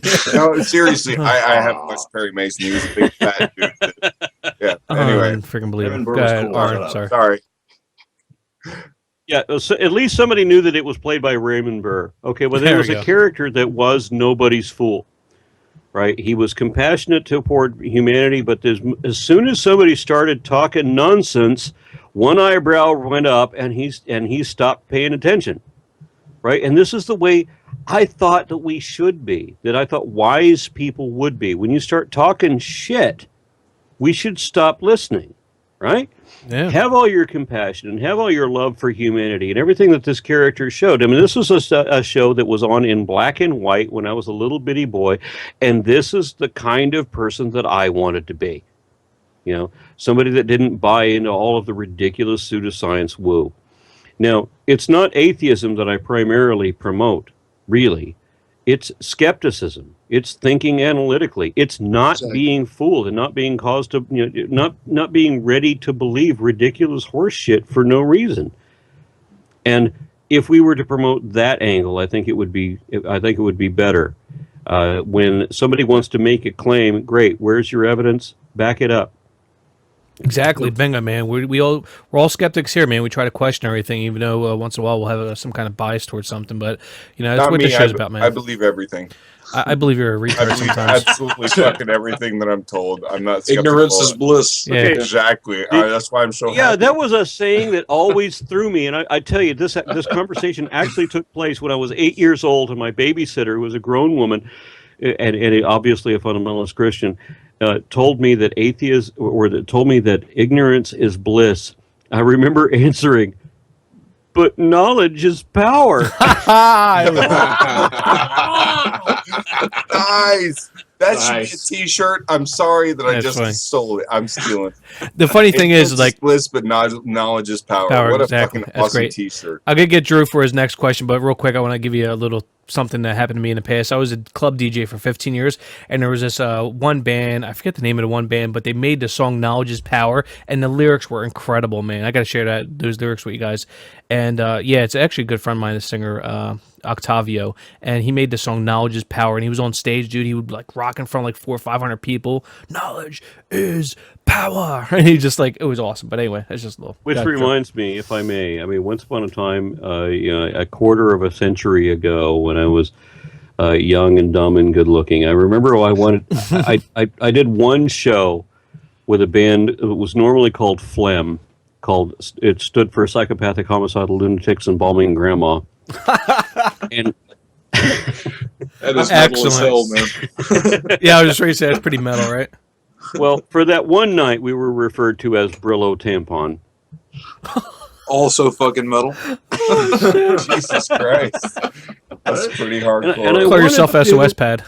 seriously, I have watched Perry Mason. He was a big fat dude. Yeah. Anyway, freaking believe Evan it. Burr Go was ahead, cool. Aaron, Shut up. sorry. Sorry. Yeah, so at least somebody knew that it was played by Raymond Burr. Okay, well, there There was we a go. character that was nobody's fool, right? He was compassionate toward humanity, but as soon as somebody started talking nonsense, one eyebrow went up, and he stopped paying attention, right? And this is the way I thought that we should be, that I thought wise people would be. When you start talking shit, we should stop listening, right? Yeah. Have all your compassion and have all your love for humanity and everything that this character showed. I mean, this was a show that was on in black and white when I was a little bitty boy, and this is the kind of person that I wanted to be. You know, somebody that didn't buy into all of the ridiculous pseudoscience woo. Now, it's not atheism that I primarily promote, really. It's skepticism. It's thinking analytically. It's not being fooled and not being caused to, not being ready to believe ridiculous horse shit for no reason. And if we were to promote that angle, I think it would be better. When somebody wants to make a claim, great. Where's your evidence? Back it up. Exactly, bingo, man. We're all skeptics here, man. We try to question everything, even though once in a while we'll have some kind of bias towards something. But that's Not what me. this show's about, man. I believe everything. I believe you're a I retard believe sometimes. absolutely fucking everything that I'm told. I'm not skeptical. Ignorance is bliss. Yeah. Exactly. That's why I'm so happy. Yeah, that was a saying that always threw me. And I tell you, this conversation actually took place when I was 8 years old, and my babysitter, who was a grown woman, and obviously a fundamentalist Christian, told me that told me that ignorance is bliss. I remember answering, but knowledge is power. Nice. That should Nice. be a T-shirt. I'm sorry that I That's just funny. stole it. I'm stealing. The funny thing is, like, bliss, but knowledge is power. Power, What a exactly. fucking That's awesome great. T-shirt. I'm gonna get Drew for his next question, but real quick, I want to give you a little something that happened to me in the past. I was a club DJ for 15 years, and there was this one band. I forget the name of the one band, but they made the song "Knowledge Is Power," and the lyrics were incredible, man. I got to share those lyrics with you guys. And it's actually a good friend of mine, the singer Octavio, and he made the song "Knowledge Is Power," and he was on stage, dude. He would like rock in front of like 400 or 500 people. Knowledge is power, and he just like, it was awesome. But anyway, that's just a little. Which reminds me, if I may, I mean, once upon a time, a quarter of a century ago, when I was young and dumb and good looking, I remember I did one show with a band that was normally called Phlegm. It stood for Psychopathic Homicidal Lunatics Embalming Grandma. And That is metal as hell, Excellent. man. Yeah, I was just ready to say that's pretty metal, right? well, for that one night, we were referred to as Brillo Tampon. Also fucking metal. Jesus Christ. That's pretty hardcore. And I Call wanted yourself to SOS pad.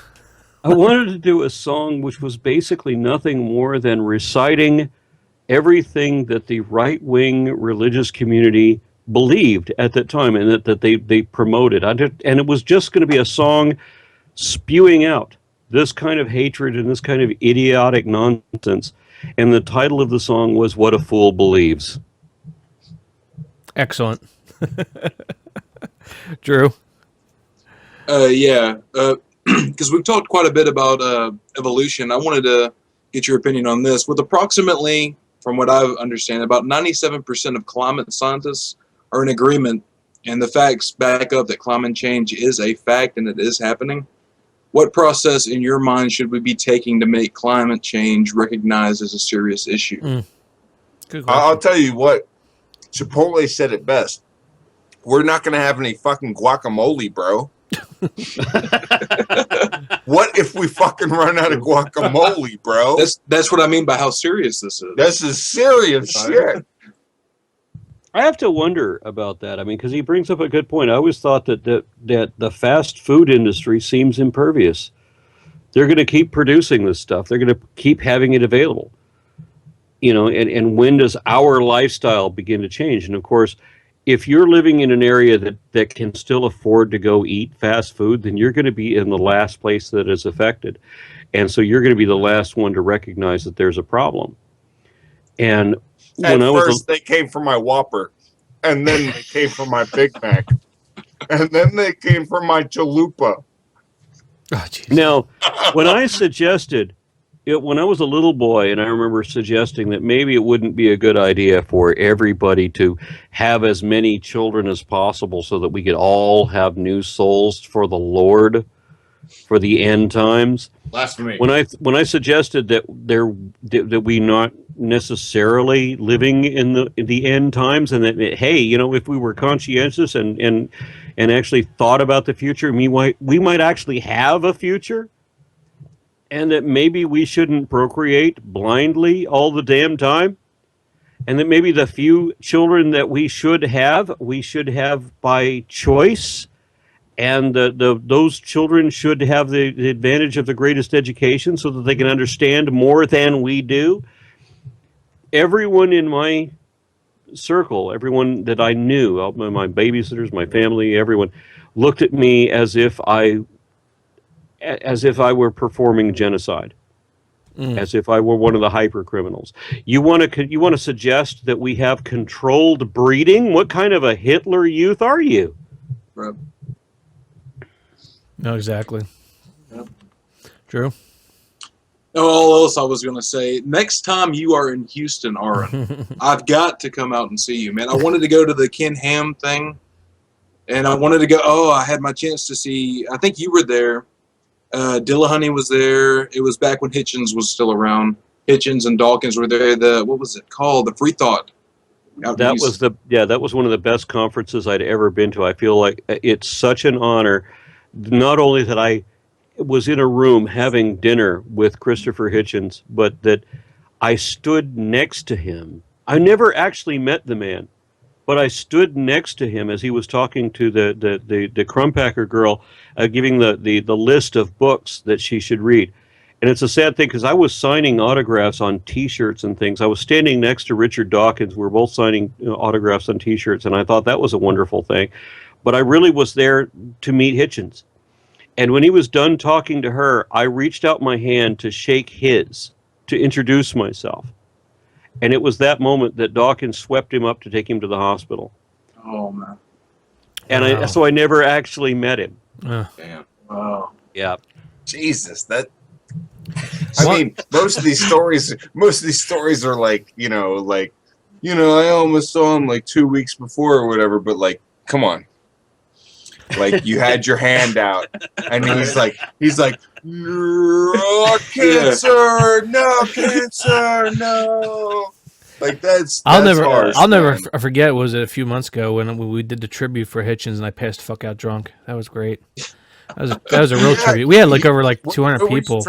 I wanted to do a song which was basically nothing more than reciting everything that the right-wing religious community believed at that time and that they promoted. And it was just going to be a song spewing out this kind of hatred and this kind of idiotic nonsense. And the title of the song was "What a Fool Believes." Excellent. Drew? Because we've talked quite a bit about evolution. I wanted to get your opinion on this. With approximately, from what I understand, about 97% of climate scientists are in agreement, and the facts back up that climate change is a fact and it is happening. What process, in your mind, should we be taking to make climate change recognized as a serious issue? Good question. I'll tell you what. Chipotle said it best. We're not going to have any fucking guacamole, bro. What if we fucking run out of guacamole, bro? That's what I mean by how serious this is. This is serious shit. I have to wonder about that. I mean, because he brings up a good point. I always thought that the fast food industry seems impervious. They're going to keep producing this stuff. They're going to keep having it available. You know, and when does our lifestyle begin to change? And of course, if you're living in an area that can still afford to go eat fast food, then you're going to be in the last place that is affected. And so you're going to be the last one to recognize that there's a problem. And At first, they came for my Whopper, and then they came for my Big Mac, and then they came for my chalupa. Oh, geez. Now, when I suggested when I was a little boy, and I remember suggesting that maybe it wouldn't be a good idea for everybody to have as many children as possible so that we could all have new souls for the Lord for the end times. Blasphemy. When I suggested that that we not necessarily living in the end times, and that, hey, if we were conscientious and actually thought about the future, we might actually have a future. And that maybe we shouldn't procreate blindly all the damn time. And that maybe the few children that we should have by choice. And those children should have the advantage of the greatest education so that they can understand more than we do. Everyone in my circle, everyone that I knew, all my babysitters, my family, everyone, looked at me as if I were performing genocide, as if I were one of the hyper criminals. You want to suggest that we have controlled breeding? What kind of a Hitler youth are you? Right. No, exactly. Yep. Drew? All else I was going to say, next time you are in Houston, Aaron, I've got to come out and see you, man. I wanted to go to the Ken Ham thing, and I wanted to go, I had my chance to see, I think you were there. Dillahunty was there. It was back when Hitchens was still around. Hitchens and Dawkins were there. What was it called? The Free Thought. That was one of the best conferences I'd ever been to. I feel like it's such an honor, not only that I was in a room having dinner with Christopher Hitchens, but that I stood next to him. I never actually met the man, but I stood next to him as he was talking to the Crumpacker girl, giving the list of books that she should read. And it's a sad thing because I was signing autographs on T-shirts and things. I was standing next to Richard Dawkins. We were both signing autographs on T-shirts, and I thought that was a wonderful thing. But I really was there to meet Hitchens. And when he was done talking to her, I reached out my hand to shake his, to introduce myself. And it was that moment that Dawkins swept him up to take him to the hospital. Oh, man. And so I never actually met him. Damn. Wow. Yeah. Jesus, I mean, most of these stories are like, I almost saw him like 2 weeks before or whatever, but like, come on. Like, you had your hand out, and he's like, no cancer, no. Like, that's harsh, I'll never man. forget. Was it a few months ago when we did the tribute for Hitchens and I passed the fuck out drunk? That was great. That was a real tribute. We had like over 200 people.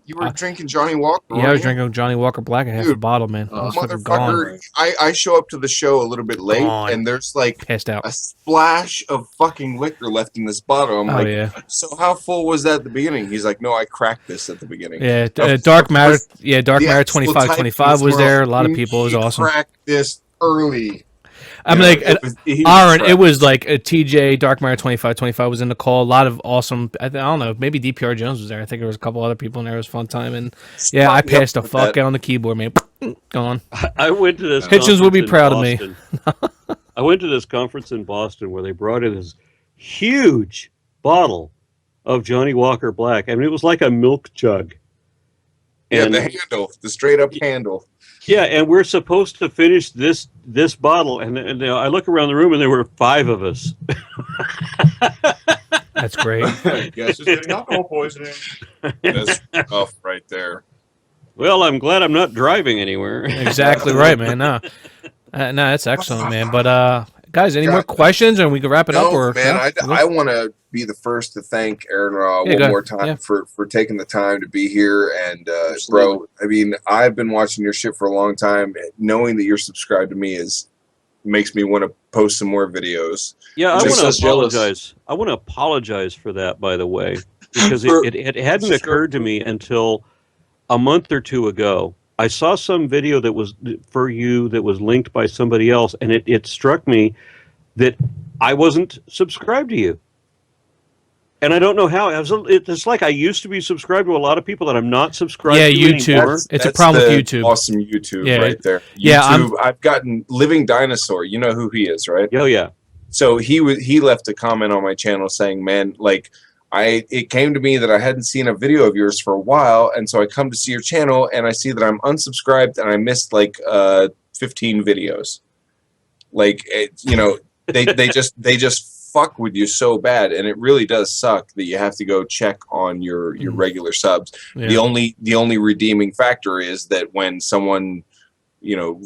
You were drinking Johnny Walker. Yeah, I was drinking Johnny Walker Black, a half a bottle, man. Oh, I was fucking gone. Motherfucker, I show up to the show a little bit late, and there's like Passed out. a splash of fucking liquor left in this bottle. I'm like, yeah. so how full was that at the beginning? He's like, no, I cracked this at the beginning. Yeah, Dark Matter. Yeah, Dark Matter 2525 was there. A lot of people. It was awesome. Cracked this early. I'm like, Aaron, it was like a TJ, Dark Matter 2525 was in the call. A lot of awesome, I don't know, maybe DPR Jones was there. I think there was a couple other people in there. It was a fun time. And yeah, I passed the fuck out on the keyboard, man. Gone. I went to this Hitchens would be proud of me. I went to this conference in Boston where they brought in this huge bottle of Johnny Walker Black. I mean, it was like a milk jug. And the handle, the straight up handle. Yeah, and we're supposed to finish this bottle, and I look around the room, and there were 5 of us. That's great. Guess it's getting alcohol poisoning. That's tough right there. Well, I'm glad I'm not driving anywhere. Exactly right, man. No, that's excellent, man. But guys, any more questions, and we can wrap it up? Or man, I want to be the first to thank AronRa one more time for taking the time to be here. And bro, I mean, I've been watching your shit for a long time. Knowing that you're subscribed to me makes me want to post some more videos. Yeah, I want to apologize. I want to apologize for that, by the way, because it hadn't occurred to me until a month or two ago. I saw some video that was for you that was linked by somebody else, and it struck me that I wasn't subscribed to you. And I don't know how. It's like I used to be subscribed to a lot of people that I'm not subscribed to YouTube. anymore. It's a problem with YouTube. Awesome YouTube right there. YouTube, Yeah, I've gotten Living Dinosaur. You know who he is, right? Oh, yeah. So he left a comment on my channel saying, man, like, it came to me that I hadn't seen a video of yours for a while, and so I come to see your channel, and I see that I'm unsubscribed, and I missed like 15 videos. Like, they just fuck with you so bad, and it really does suck that you have to go check on your regular subs. Yeah. The only redeeming factor is that when someone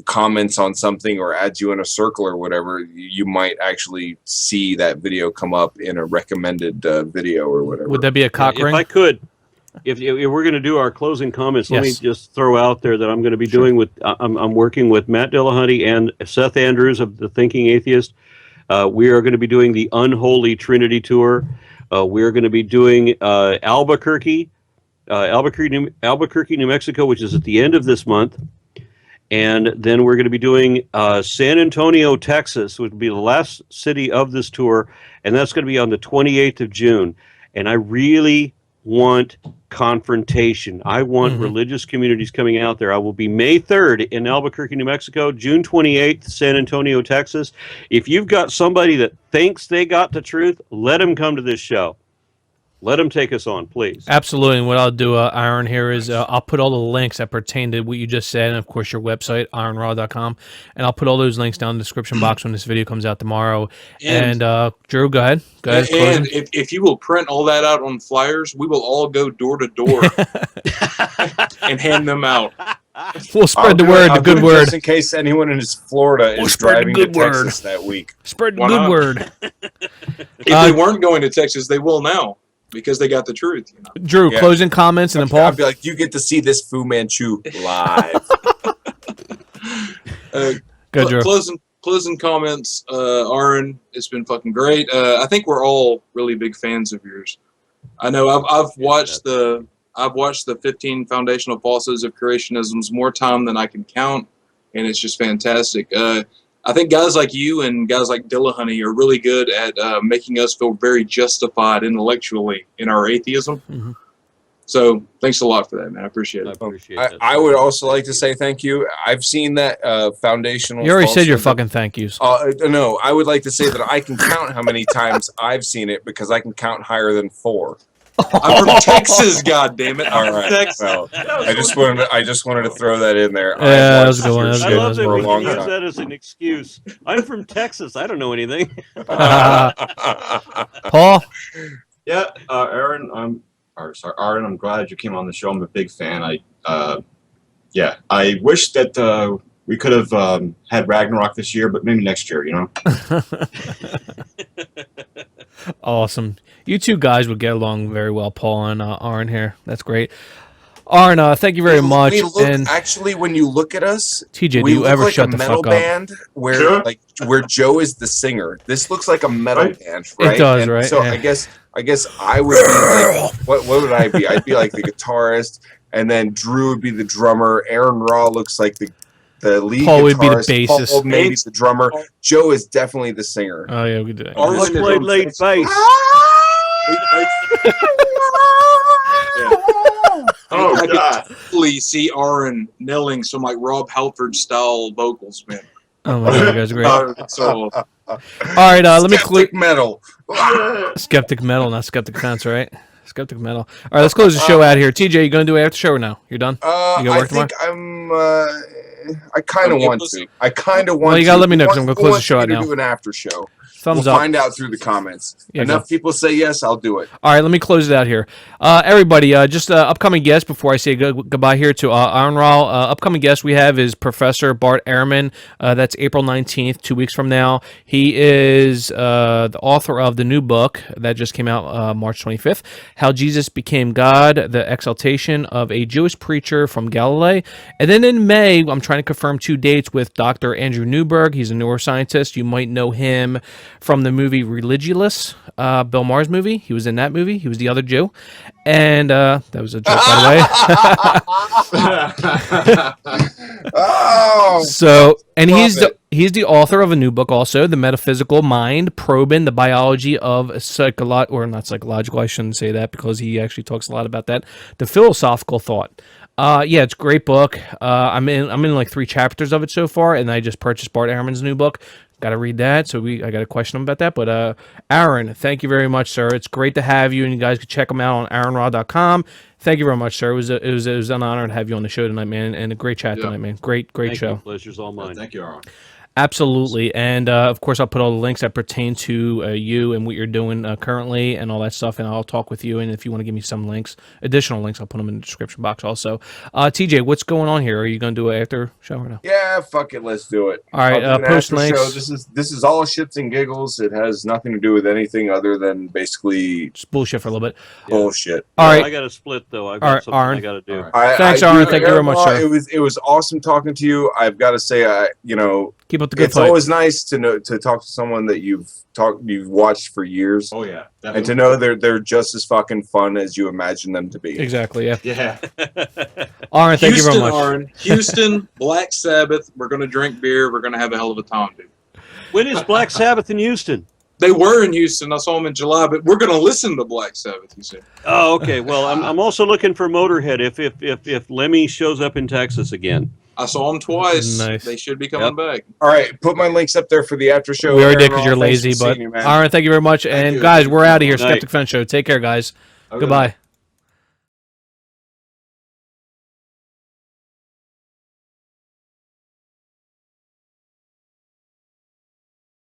comments on something or adds you in a circle or whatever, you might actually see that video come up in a recommended video or whatever. Would that be a cock ring? If I could, if we're going to do our closing comments, let me just throw out there that I'm going to be doing with, I'm working with Matt Dillahunty and Seth Andrews of the Thinking Atheist. We are going to be doing the Unholy Trinity Tour. We are going to be doing Albuquerque, New Mexico, which is at the end of this month. And then we're going to be doing San Antonio, Texas, which would be the last city of this tour. And that's going to be on the 28th of June. And I really want confrontation. I want religious communities coming out there. I will be May 3rd in Albuquerque, New Mexico, June 28th, San Antonio, Texas. If you've got somebody that thinks they got the truth, let them come to this show. Let them take us on, please. Absolutely. And what I'll do, Aaron, here is I'll put all the links that pertain to what you just said, and of course your website, AronRa.com, and I'll put all those links down in the description box when this video comes out tomorrow. And Drew, go ahead. And if you will print all that out on flyers, we will all go door to door and hand them out. We'll spread the word, the good word. Just in case anyone in Florida is driving to Texas that week. Spread the good word. If they weren't going to Texas, they will now. Because they got the truth. Drew, closing comments, and then Paul. I'll be like, you get to see this Fu Manchu live. Good, Drew. Closing comments, Aaron. It's been fucking great. I think we're all really big fans of yours. I know I've watched the 15 foundational falsehoods of creationisms more time than I can count, and it's just fantastic. I think guys like you and guys like Dillahunty are really good at making us feel very justified intellectually in our atheism. So thanks a lot for that, man. I appreciate it. I would also like to say thank you. I've seen that foundational. You already said your fucking thank yous. No, I would like to say that I can count how many times I've seen it because I can count higher than 4. I'm from Texas, goddammit. All right. Well, I just wanted to throw that in there. Yeah, that was a good one. I love that for a we long use time. that as an excuse. I'm from Texas. I don't know anything. Paul? Yeah, Aaron, Aaron, I'm glad you came on the show. I'm a big fan. I wish that we could have had Ragnarok this year, but maybe next year, Awesome. You two guys would get along very well, Paul and Aaron here. That's great. Aaron, thank you very much. And actually, when you look at us, TJ, we do you look ever like shut a the metal fuck up? band where Joe is the singer. This looks like a metal band, right? It does, And right? So Yeah. I guess I would be like, what would I be? I'd be like the guitarist, and then Drew would be the drummer. AronRa looks like the lead Paul guitarist. would be the bassist. Paul maybe the drummer. Joe is definitely the singer. Oh, yeah, we could do that. Aaron Let's is play on late bass. Oh, I God. could totally see Aaron nailing some like Rob Halford style vocals, man. Oh, my God, you guys are great. So All right, let me Skeptic metal. Skeptic metal, not skeptic fence, right? Skeptic metal. All right, let's close the show out here. TJ, you going to do it after show or no? You're done? You gotta I work think I kind of Okay, want pussy. to. I kind of want to. Well, you gotta let me know, 'cause I'm gonna Who close the wants show me out to now. do an after show. Thumbs We'll up. find out through the comments. Yeah, Enough people say yes, I'll do it. All right, let me close it out here. Everybody, just upcoming guest before I say goodbye here to AronRa. Upcoming guest we have is Professor Bart Ehrman. That's April 19th, 2 weeks from now. He is the author of the new book that just came out March 25th, How Jesus Became God, the Exaltation of a Jewish Preacher from Galilee. And then in May, I'm trying to confirm 2 dates with Dr. Andrew Newberg. He's a neuroscientist. You might know him from the movie Religulous, Bill Maher's movie. He was in that movie. He was the other Jew. And that was a joke, by the way. Oh, So, and Love he's the author of a new book also, The Metaphysical Mind, Probing the Biology of not psychological, I shouldn't say that because he actually talks a lot about that, the philosophical thought. It's a great book. I'm in like 3 chapters of it so far, and I just purchased Bart Ehrman's new book. got to read that. So I got to question him about that. But Aaron, thank you very much, sir. It's great to have you, and you guys can check him out on AronRa.com. Thank you very much, sir. It was an honor to have you on the show tonight, man, and a great chat tonight, man. Great Thank show. you. Pleasure's all mine. Thank you, Aaron. Absolutely. And of course, I'll put all the links that pertain to you and what you're doing currently and all that stuff. And I'll talk with you. And if you want to give me some links, additional links, I'll put them in the description box also. TJ, what's going on here? Are you going to do an after show or no? Yeah, fuck it, let's do it. All right, I'll do an post after links. show. This is all shits and giggles. It has nothing to do with anything other than basically Just bullshit for a little bit. bullshit. All I right. got to split though. I've All got right, something Aaron. I got to do. All right. Thanks, Aaron. Thank you very much, sir. It was awesome talking to you. I've got to say, Keep up the good it's fight. always nice to talk to someone that you've watched for years, Oh yeah, and to know they're just as fucking fun as you imagine them to be. Exactly, yeah. Yeah. Aaron, thank you very Houston, much. Aaron. Houston, Black Sabbath. We're going to drink beer. We're going to have a hell of a time, dude. When is Black Sabbath in Houston? They were in Houston. I saw them in July, but we're going to listen to Black Sabbath, you said. Oh, okay. Well, I'm also looking for Motorhead if Lemmy shows up in Texas again. I saw them twice. Nice. They should be coming back. All right, put my links up there for the after show. We already did Aaron, because you're thanks for lazy, but seeing you, man. Aaron, thank you very much. And you. guys, we're out of here. Good night. Skeptic Fan Show. Take care, guys. Okay. Goodbye.